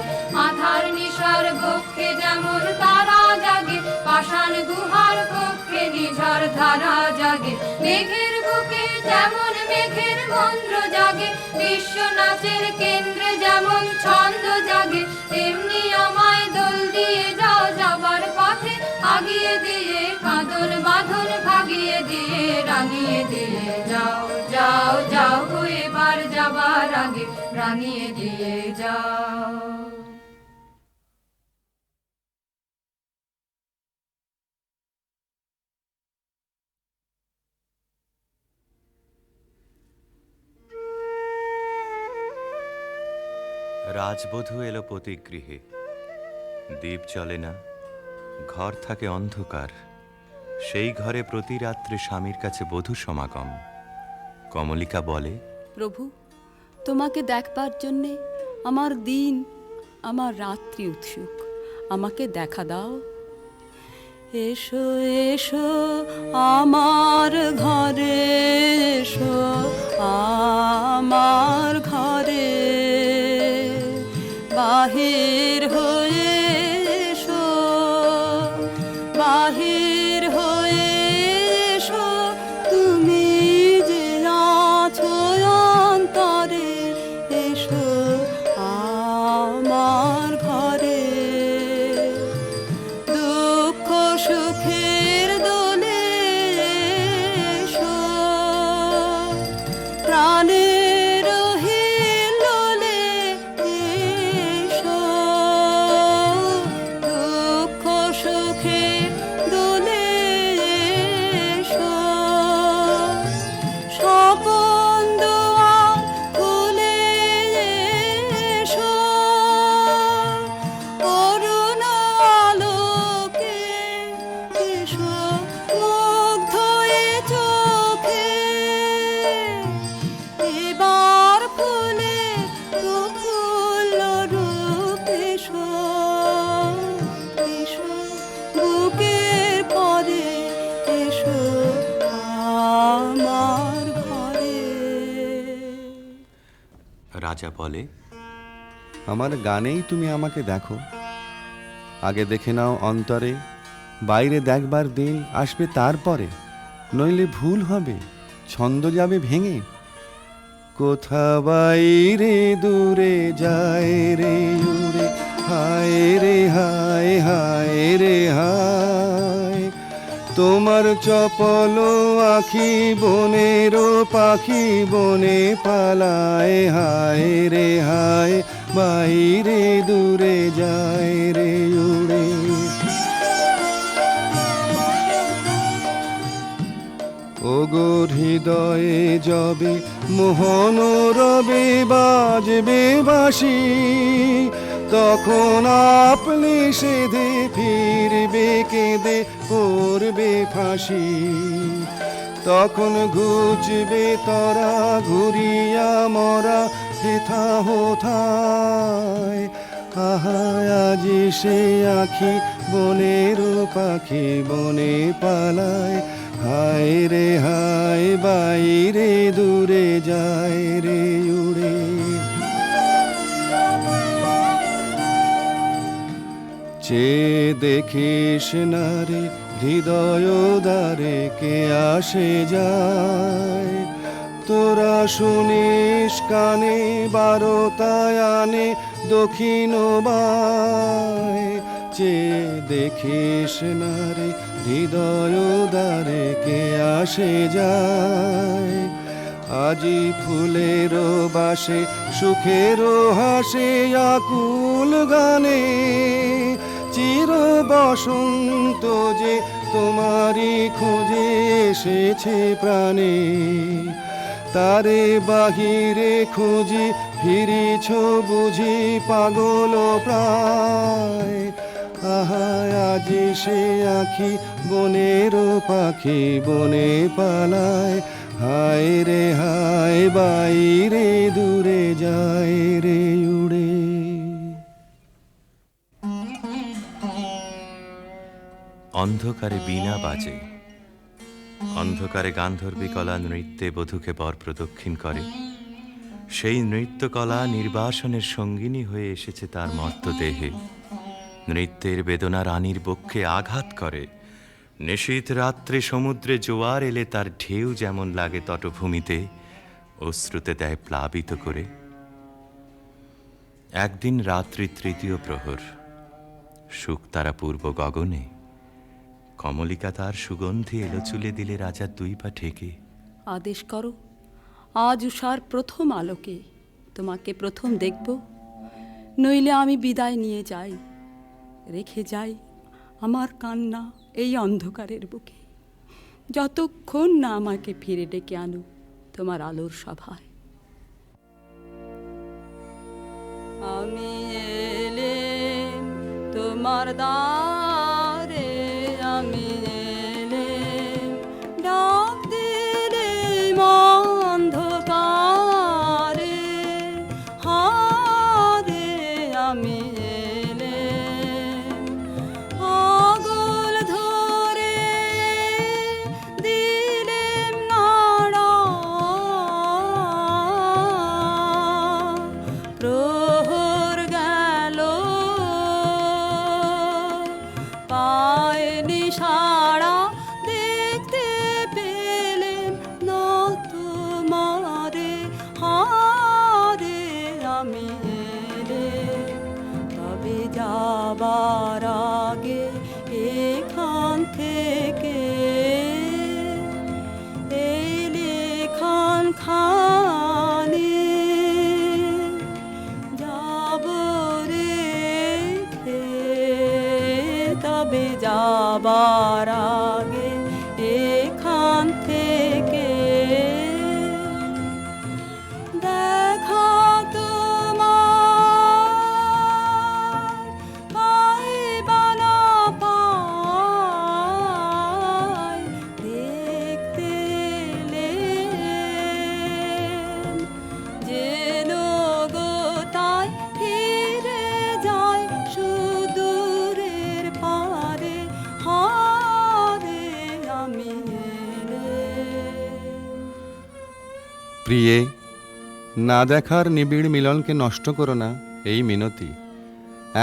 আধার নিশার বক্ষে যেমন তারা জাগে পাষাণ গুহার কক্ষে নিঝর ধারা জাগে মেঘের বুকে যেমন মেঘের মন্দ্র জাগে বিশ্ব নাচের কেন্দ্রে যেমন ছন্দ জাগে তেমনি আমায় দোল দিয়ে যাও যাবার পথে আগিয়ে দিয়ে কাঁদন বাঁধন ভাগিয়ে দিয়ে রাঙিয়ে দিয়ে যাও যাও যাও গো এবার যাবার আগে রাঙিয়ে দিয়ে যাও। রাজবধূ এলো পতিগৃহে। দীপ জ্বলে না, ঘর থাকে অন্ধকার। সেই ঘরে প্রতি রাত্রে স্বামীর কাছে বধূ সমাগম। কমলিকা বলে প্রভু, তোমাকে দেখবার জন্যে আমার দিন আমার রাত্রি উৎসুক, আমাকে দেখা দাও। এসো এসো আমার ঘরে, এসো আমার ঘরে, বাহির হয়ে এসো, বাহির হয়ে এসো, তুমি যে আছো অন্তরে, এসো আমার ঘরে। দুঃখ সুখের দোলে এসো, প্রাণের হিল্লোলে এসো, দুঃখ সুখের দোলে এসো, সকল রাজা বলে, আমার গানেই তুমি আমাকে দেখো, আগে দেখে নাও অন্তরে, বাইরে দেখবার দিন আসবে তারপরে, নইলে ভুল হবে, ছন্দ যাবে ভেঙে। কোথা বাইরে দূরে যায় রে উড়ে, হায় রে হায়, হায় রে হায়, তোমার চপল আখি বনেরও পাখি বনে পালায়, হায় রে হায়, বাইরে দূরে যায় রে উড়ে। ওগো হৃদয়ে যবে মোহন রবে বাজবে বাঁশি, তখন আপনি সেধে ফিরবে কেঁদে পড়বে ফাঁসি। তখন ঘুচবে তরা ঘুরিয়া মরা হেথা হোথায়, আহা আজি সে আখি বনের পাখি বনে পালায়, হায় রে হায়, বাইরে দূরে যায় রে উড়ে। চেয়ে দেখিস না রে হৃদয় দ্বারে কে আসে যায়, তোরা শুনিস কানে বারোটায় আনে দক্ষিণ বায়। চেয়ে দেখিস না রে হৃদয় দ্বারে কে আসে যায়, আজি ফুলের বাসে সুখের হাসে আকুল গানে, চির বসন্ত যে তোমারই খুঁজে এসেছে প্রাণে। তারে বাহিরে খুঁজি ফিরিছ বুঝি পাগল প্রায়, আহা আজি সে আখি বনের পাখি বনে পালায়, হায় রে হায়, বাইরে দূরে যায় রে উড়ে। অন্ধকারে বীণা বাজে, অন্ধকারে গান্ধর্বীকলা নৃত্যে বধূকে বর প্রদক্ষিণ করে। সেই নৃত্যকলা নির্বাসনের সঙ্গিনী হয়ে এসেছে তার মর্তদেহে। নৃত্যের বেদনা রানীর বক্ষে আঘাত করে। নিশীথ রাত্রে সমুদ্রে জোয়ার এলে তার ঢেউ যেমন লাগে তটভূমিতে, অশ্রুতে দেয় প্লাবিত করে। একদিন রাত্রি তৃতীয় প্রহর, শুকতারা পূর্ব গগনে, কমলিকা তার সুগন্ধি এলো চুলে দিলে রাজার দুই পা ঠেকে। আদেশ করো, আজ উষার প্রথম আলোকে তোমাকে প্রথম দেখব, নইলে আমি বিদায় নিয়ে যাই, রেখে যাই আমার কান্না এই অন্ধকারের বুকে, যতক্ষণ না আমাকে ফিরে ডেকে আনো তোমার আলোর সভায়। আমি এলে তোমার দ্বারে, আমি এলে ডাক দিলে অন্ধকারে, হারে আমি এলে আগল ধরে দিলেম নাড়া, প্রহর গেল পায়নি সাড়া, দেখতে পেলেন না তোমারে, হারে আমি এলে তবে যাবার আগে এখান থেকে এই লেখান খানি যাব রেখে, তবে যাবার আগে এখান থেকে দেখা তোমার পাইবা না পাই, দেখতে এলেন যেন গো তাই ফিরে যায় সুদূরের পারে, হারে আমি এলে। প্রিয়ে, না দেখার নিবিড় মিলনকে নষ্ট করো না, এই মিনতি।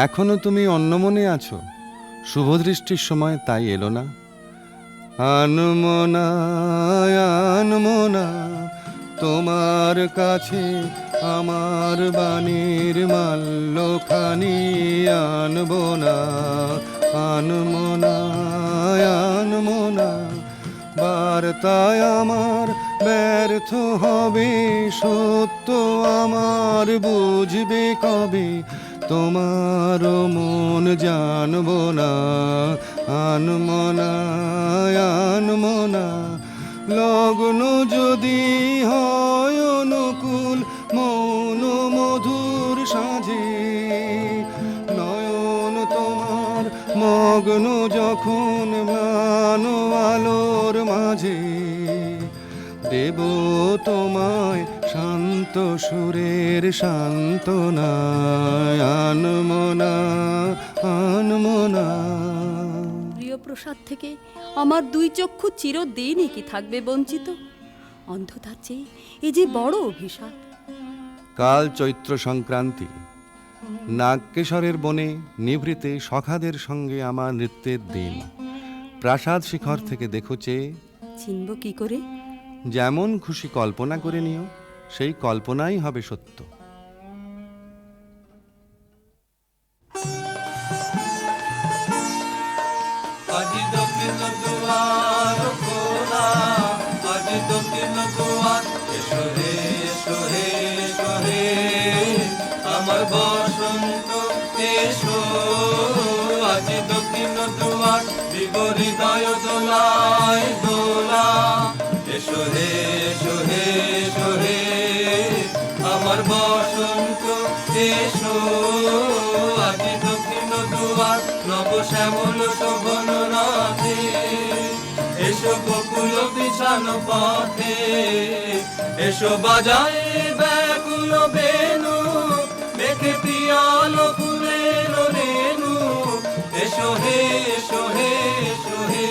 এখনো তুমি অন্যমনে আছো, শুভদৃষ্টির সময় তাই এলো না। আনমনা আনমনা তোমার কাছে আমার বাণীর মাল্যখানি আনবো না। আনমনা আনমনা বার্তায় আমার ব্যর্থ হবে, সত্য আমার বুঝবে কবে, তোমার মন জানবো না। আনমনা আনমনা লগ্ন যদি হয় অনুকূল মৌন মধুর সাজে, নয়ন তোমার মগ্ন যখন ম্লান আলোর মাঝে, দেব তোমায় শান্ত সুরের সান্ত্বনা। আনমনা আনমনা। প্রিয় প্রসাদ থেকে আমার দুই চক্ষু চিরদিনই কি থাকবে বঞ্চিত? অন্ধতার চেয়ে এ যে বড় অভিশাপ। কাল চৈত্র সংক্রান্তি, নাগকেশরের বনে নিভৃতে সখাদের সঙ্গে আমার নৃত্যের দিন। প্রাসাদ শিখর থেকে দেখো চেয়ে, চিনব কি করে? যেমন খুশি কল্পনা করে নিও, সেই কল্পনাই হবে সত্য। আজি দক্ষিণ দুয়ার খোলা, আজি দক্ষিণ দুয়ার, এসো হে এসো হে এসো হে আমার বসন্ত এসো। আজি দক্ষিণ দুয়ার দিব হৃদয় দোলায় দোলা, এসো হে এসো হে এসো হে আমার বসন্ত এসো। আজি দক্ষিণ দুয়ার নব শ্যামল শোভন রাধে, এসো বকুল বিছানো পথে, এসো বাজায় ব্যাকুল বেনু, মেঘে পিয়াল ফুলের রেণু, এসো হে এসো হে এসো হে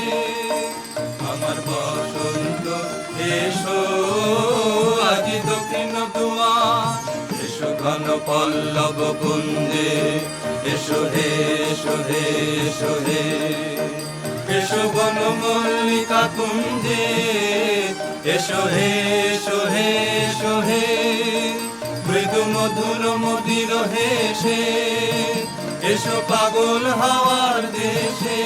আমার বসন্ত এসো। আজি দক্ষিণ দুয়ার, এসো ঘন পল্লব কুঞ্জে, এসো হে এসো হে এসো হে এসো বন মল্লিকা কুঞ্জে, এসো হে এসো হে এসো হে মৃদু মধুর মদির হেসে, এসো পাগল হাওয়ার দেশে,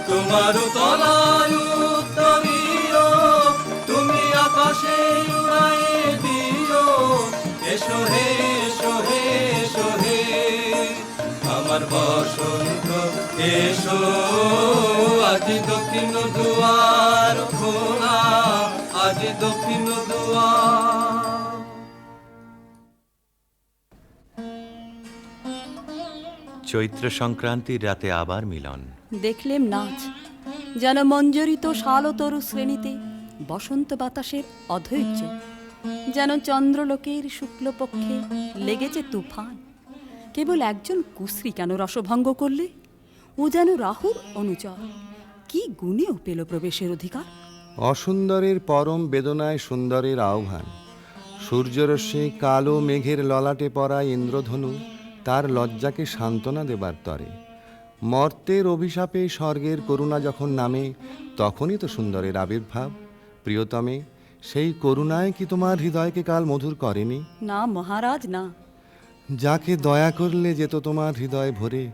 তোমার তলায় উত্তরীয়, তুমি আকাশে উড়ায়ে দিও, এসো হে এসো হে এসো হে আমার বসন্ত এসো। আজি দক্ষিণ দুয়ার খোলা, আজি দক্ষিণ দুয়ার। চৈত্র সংক্রান্তির রাতে আবার মিলন। দেখলেম নাচ, যেন মঞ্জরিত শালতরু শ্রেণীতে বসন্ত বাতাসের অধৈর্য, যেন চন্দ্রলোকের শুক্লপক্ষে লেগেছে তুফান। কেবল একজন কুশ্রী কেন রসভঙ্গ করলে? ও যেন রাহুর অনুচর, কি গুণেও পেল প্রবেশের অধিকার? অসুন্দরের পরম বেদনায় সুন্দরের আহ্বান। সূর্যরশ্মি কালো মেঘের ললাটে পড়া ইন্দ্রধনু তার লজ্জাকে সান্ত্বনা দেবার তরে। মর্তের অভিশাপে স্বর্গের করুণা যখন নামে, তখনই তো সুন্দরের আবির্ভাব। প্রিয়তমে, সেই করুণায় কি তোমার হৃদয়কে কাল মধুর করেনি? না মহারাজ, না। যাকে দয়া করলে যেত তোমার হৃদয় ভরে,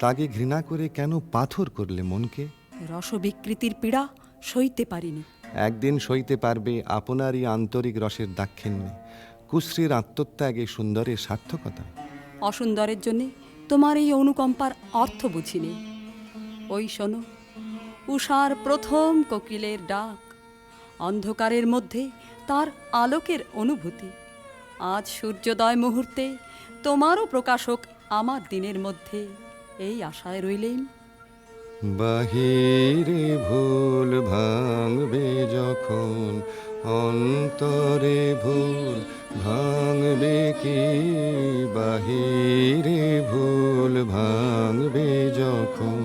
তাকে ঘৃণা করে কেন পাথর করলে মনকে? রসবিকৃতির পীড়া সইতে পারিনি। একদিন সইতে পারবে আপনারই আন্তরিক রসের দাক্ষিণ্যে, কুশ্রীর আত্মত্যাগে সুন্দরের সার্থকতা। অসুন্দরের জন্যে তোমার এই অনুকম্পার অর্থ বুঝিনি। ওই শোনো, উষার প্রথম কোকিলের ডাক, অন্ধকারের মধ্যে তার আলোকের অনুভূতি। আজ সূর্যোদয় মুহূর্তে তোমারও প্রকাশক আমার দিনের মধ্যে, এই আশায় রইলেন। বাহিরে ভুল ভাঙবে যখন, অন্তরে ভুল ভাঙবে কি? বাহিরে ভুল ভাঙবে যখন,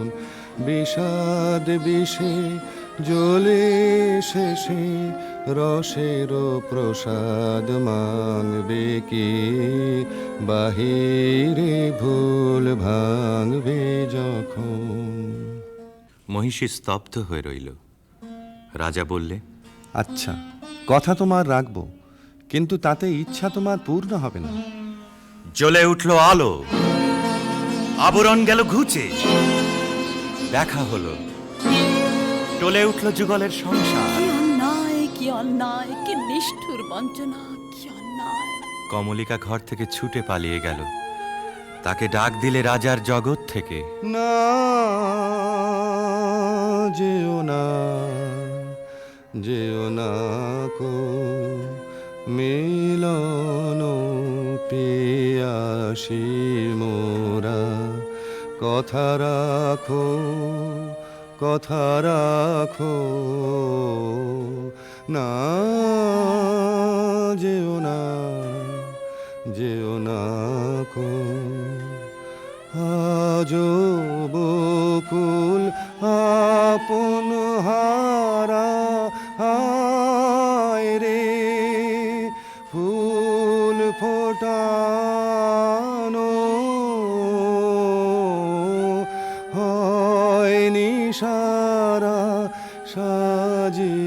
বিষাদ বিষে জ্বলে শেষে রসের প্রসাদ মাংবে কি, বাহিরে ভুল ভাঙবে যখন। মহিষী স্তব্ধ হয়ে রইল। রাজা বললে, আচ্ছা, কথা তোমার রাখবো, কিন্তু তাতে ইচ্ছা তোমার পূর্ণ হবে না। জ্বলে উঠল আলো, আবরণ গেল ঘুচে, দেখা হলো, টলে উঠল যুগলের সংসার। কি অন্যায়, কি অন্যায়, কি নিষ্ঠুর বঞ্চনা, কি অন্যায়! কমলিকা ঘর থেকে ছুটে পালিয়ে গেল। তাকে ডাক দিলে রাজার জগৎ থেকে। না যেও না, যেও না কো মিলন পিয়াসী মোরা, কথা রাখো, কথা রাখো, না যেও না, যেও না কো। আজো বকুল আপন হারা, হায় রে ফুল ফোটানো হয়নি সারা, সাজি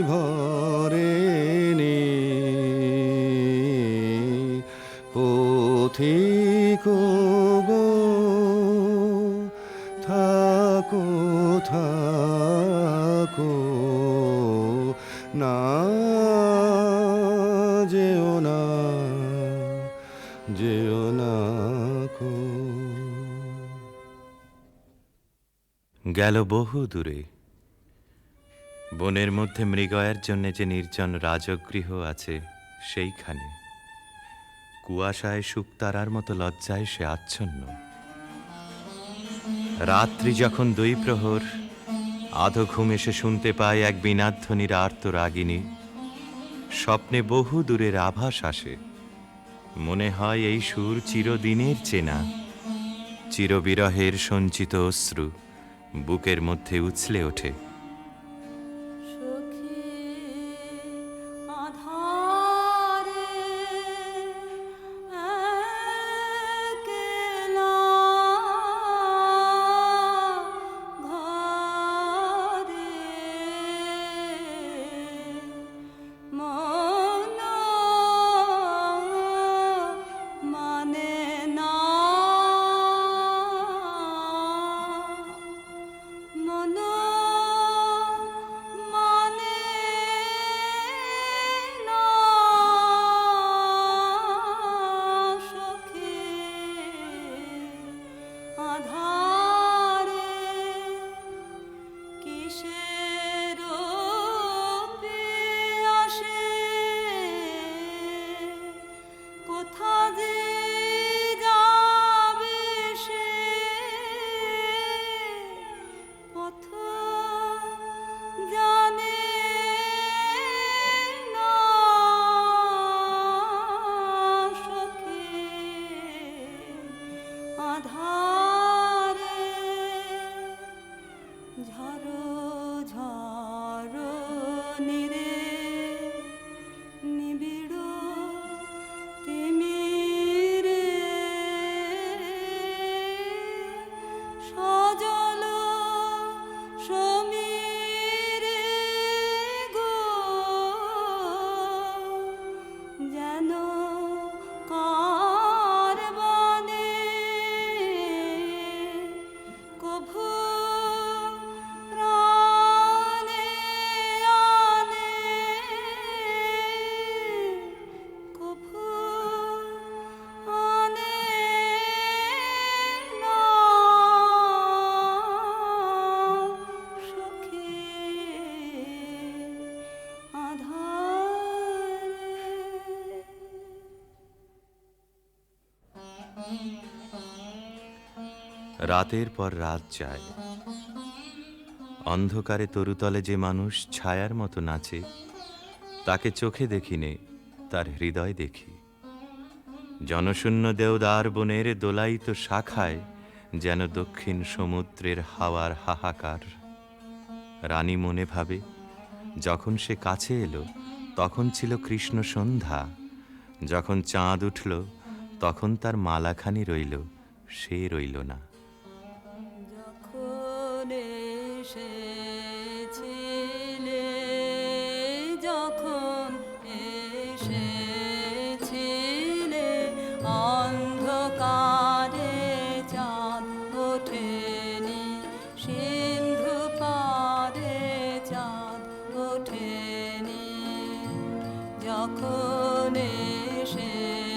ভরেনি পথিক গো, থাকো থাকো, না যেও না, যেও না কো। গেল বহু দূরে। বনের মধ্যে মৃগয়ের জন্য যে নির্জন রাজগৃহ আছে সেইখানে কুয়াশায় শুকতারার মতো লজ্জায় সে আচ্ছন্ন। রাত্রি যখন 2 প্রহর, আধো ঘুম এসে শুনতে পায় এক বীণাধ্বনির আর্তরাগিনী। স্বপ্নে বহু দূরের আভাস আসে, মনে হয় এই সুর চিরদিনের চেনা। চিরবিরহের সঞ্চিত অশ্রু বুকের মধ্যে উছলে ওঠে। সখী আধারে একলা ঘরে মন মানে না, মন মানে না সখী আধারে কিসের আসে, কোথা যে যাবে সে পথ জানে না সখী আধারে। ঝড়ো ঝড়ো নিরে নিবিড় তিমিরে সজল সমীরে গো, যেন কার বনে কভু প্রাণে আনে, কভু আনে না সখী আধারে। রাতের পর রাত যায়। অন্ধকারে তরুতলে যে মানুষ ছায়ার মতো নাচে, তাকে চোখে দেখিনে, তার হৃদয় দেখি। জনশূন্য দেওদার বনের দোলায়িত শাখায় যেন দক্ষিণ সমুদ্রের হাওয়ার হাহাকার। রানী মনে ভাবে, যখন সে কাছে এলো তখন ছিল কৃষ্ণ সন্ধ্যা। যখন চাঁদ উঠল তখন তার মালাখানি রইল, সে রইল না। যখন এসেছিলে, যখন এসেছিলে, অন্ধকারে চাঁদ ওঠেনি, সিন্ধু পারে চাঁদ ওঠেনি। যখন এসেছিলে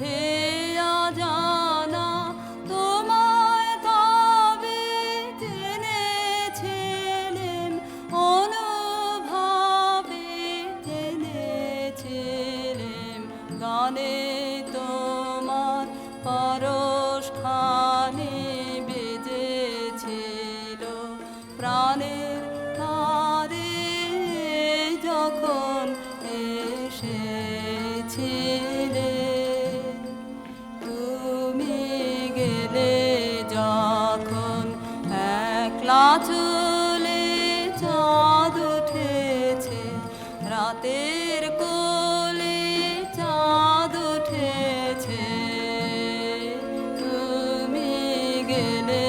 হে অজানা, তোমায় তবে জেনেছিলেম, অনুভবে জেনেছিলেম। গানে তোমার পরশখানি বেজেছিল, প্রাণের তারে যখন এসেছিলে। তুমি গেলে যখন একলা চলে, চাঁদ উঠেছে রাতের কোলে, চাঁদ উঠেছে। তুমি গেলে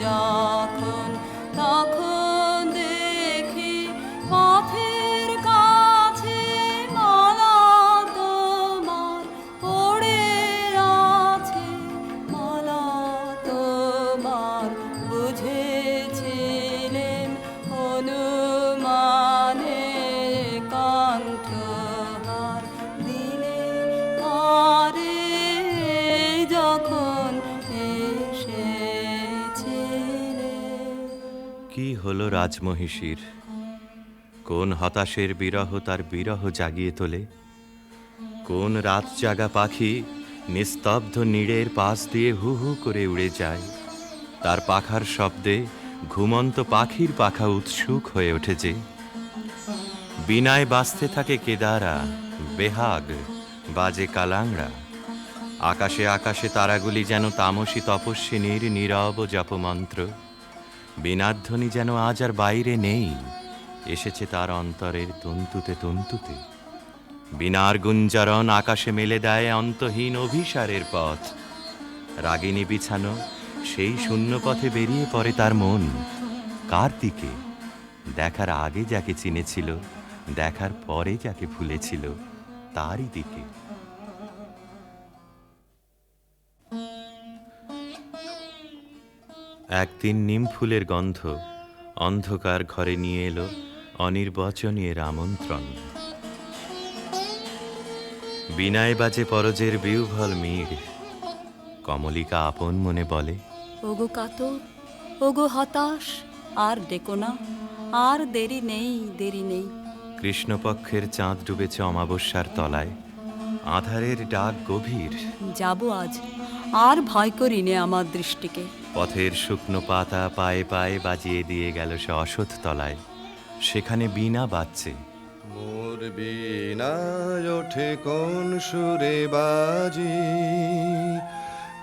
যখন, তখন দেখি পথের কাছে মালা তোমার পড়ে আছে, মালা তোমার। বুঝেছিলেন অনুমানে কণ্ঠহার দিলে তারে, যখন এসেছিলে। কি হলো রাজমহিষীর? কোন হতাশের বিরহ তার বিরহ জাগিয়ে তোলে? কোন রাত জাগা পাখি নিস্তব্ধ নীড়ের পাশ দিয়ে হু হু করে উড়ে যায়? তার পাখার শব্দে ঘুমন্ত পাখির পাখা উৎসুক হয়ে ওঠে যে। বিনায় বাজতে থাকে কেদারা, বেহাগ বাজে কালাংড়া। আকাশে আকাশে তারাগুলি যেন তামসী তপস্বিনীর নীরব জপমন্ত্র। বীণাধ্বনি যেন আজ আর বাইরে নেই, এসেছে তার অন্তরের তন্তুতে তন্তুতে। বীণার গুঞ্জরণ আকাশে মেলে দেয় অন্তহীন অভিসারের পথ। রাগিনী বিছানো সেই শূন্য পথে বেরিয়ে পড়ে তার মন। কার দিকে? দেখার আগে যাকে চিনেছিল, দেখার পরে যাকে ভুলেছিল, তারই দিকে। একদিন নিম ফুলের গন্ধ অন্ধকার ঘরে নিয়ে এলো অনির্বচনীয় আমন্ত্রণ। বিনায় বাজে পরজের বিউভল মিড়। কমলিকা আপন মনে বলে, ওগো কাতর, ওগো হতাশ, আর ডেকো না, আর দেরি নেই, দেরি নেই। কৃষ্ণপক্ষের চাঁদ ডুবেছে অমাবস্যার তলায়, আধারের ডাক গভীর। যাব আজ, আর ভয় করি নে আমার দৃষ্টিকে। পথের শুকনো পাতা পায়ে পায়ে বাজিয়ে দিয়ে গেল সে অসৎ তলায়। সেখানে বীণা বাজছে। মোর বীণায় ওঠে কোন সুরে বাজি,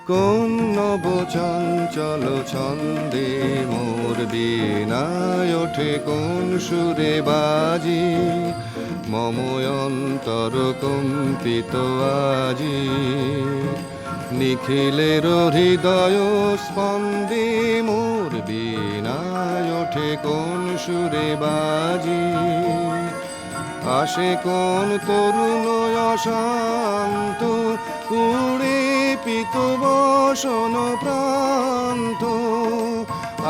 কোন নব চঞ্চল ছন্দে। মোর বীণায় ওঠে কোন সুরে বাজি, মম অন্তর কম্পিত আজি। নিখিলের হৃদয় স্পন্দে মোর বীণায় ওঠে কোন সুরে বাজি। আসে কোন তরুণ অশান্ত, কুড়ে পিত বসন প্রান্ত।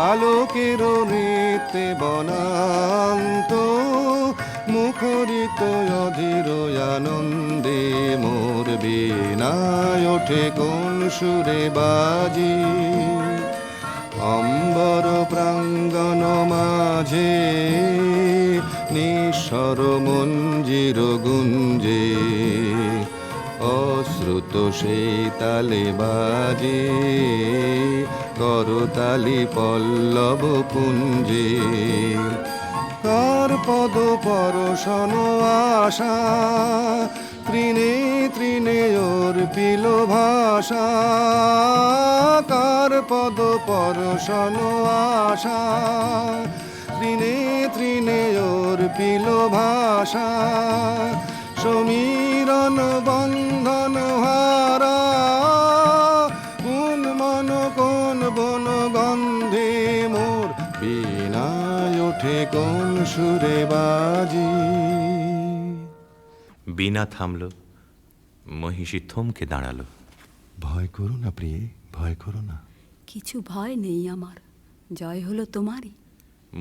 আলোকের নৃত্যে বনান্ত, মুখরিত অধীর আনন্দে। মোর বীণায় ওঠে কোন সুরে বাজি। অম্বর প্রাঙ্গণ মাঝে নিঃস্বর মঞ্জির গুঞ্জে। অশ্রুত সেই তালে বাজে করতালি পল্লব পুঞ্জে। কার পদ পরশন আশা, তৃণে তৃণে অর্পিল ভাষা। কার পদ পরশন আশা, তৃণে তৃণে অর্পিল ভাষা, সমীরণ বন্ধন হারা, কোন মন কোন বন গন্ধে মোর বীণায় ওঠে কোন সুরে বাজি। বীণা থামল, মহিষী থমকে দাঁড়ালো। ভয় করো না প্রিয়ে, ভয় করো না। কিছু ভয় নেই আমার, জয় হলো তোমারই।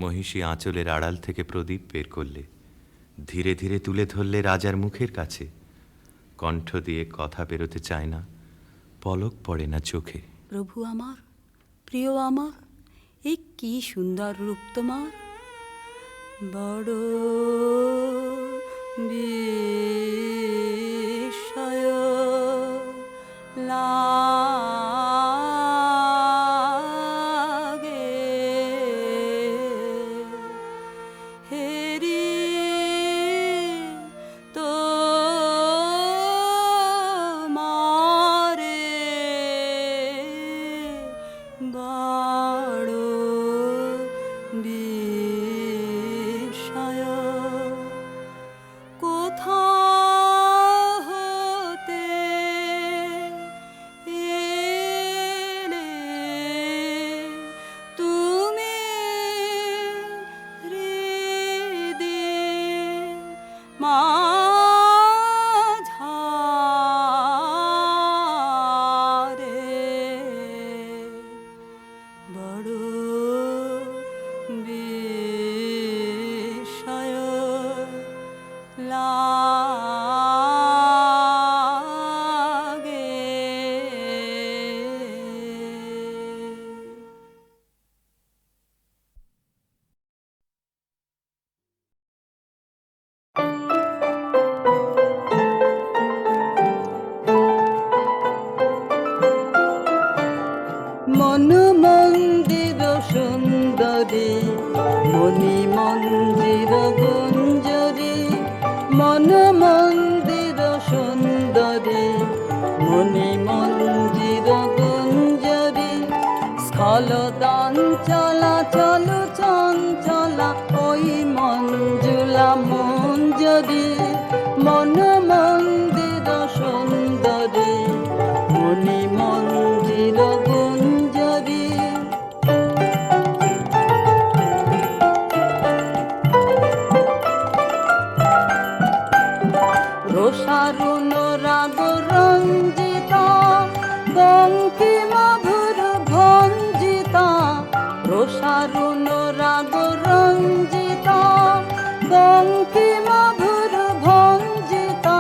মহিষী আঁচলের আড়াল থেকে প্রদীপ বের করলে, ধীরে ধীরে তুলে ধরলে রাজার মুখের কাছে। কণ্ঠ দিয়ে কথা বেরোতে চায় না, পলক পড়ে না চোখে। প্রভু আমার, প্রিয় আমার, এই কি সুন্দর রূপ তোমার। বড় বিস্ময় লাগে হেরি তো মারে বড় বিস্ময় কোথা হতে এলে তুমি হৃদে মাঝারে বড় বিস্ময় লাগে। মন মন্দির সুন্দরী, মণি মন্দির গুঞ্জরী, মন মন্দির সুন্দরী, মণি মন্দির গুঞ্জরী, স্থলদান চলা চলো চঞ্চলা ওই মঞ্জুলা মঞ্জরী, মন মন্দির সুন্দরী, মণি মন্দির গুঞ্জরী। রসারুণ রাগ রঞ্জিতা, বঙ্কিম ভুর ভঞ্জিতা, রসারুণ রাগ রঞ্জিতা, বঙ্কিম ভুর ভঞ্জিতা,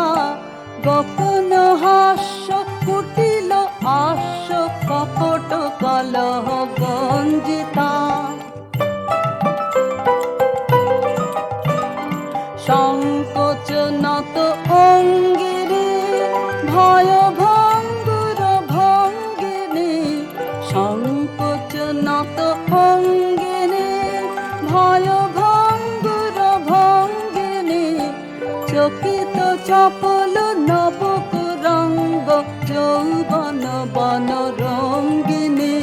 গোপন হাস্য কুটিল আস্য কপট কলহ গঞ্জিতা, সংকোচ নত অঙ্গিনী, ভয় ভঙ্গুর ভঙ্গিনী, সংকোচ নত অঙ্গিনী, ভয় ভঙ্গুর ভঙ্গিনী, চকিত চপল নবকুরঙ্গ যৌবন বন রঙ্গিনী,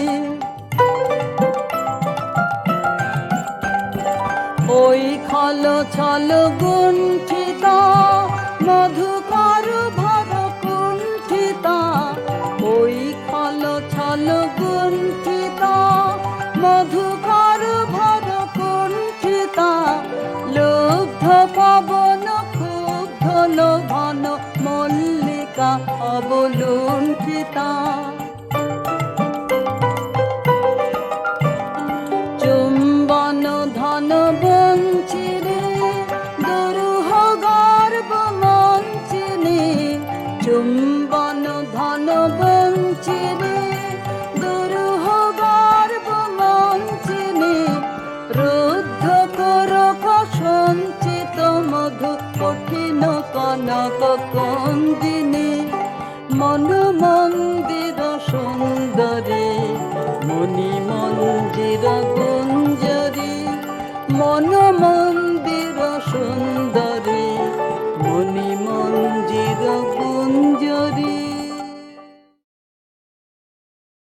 ওই খল ছল গুণ্ঠিতা, মধুকর ভর কুণ্ঠিতা, ওই খল ছল গুণ্ঠিতা, মধুকর ভর কুণ্ঠিতা, লুব্ধ পবন ক্ষুব্ধ লোভন মল্লিকা অবলুণ্ঠিতা, চুম্বন ধন বঞ্চিনী, দুরূহ গর্ব মঞ্চিনী, চুম্বন ধন বঞ্চিনী, দুরূহ গর্ব মঞ্চিনী, রুদ্ধ করক সঞ্চিত মধু কঠিন কনক কন্দিনী, মন মন্দির সুন্দরী, মণি মন্দির গুঞ্জরী, মন মন্দির সুন্দরী, মণি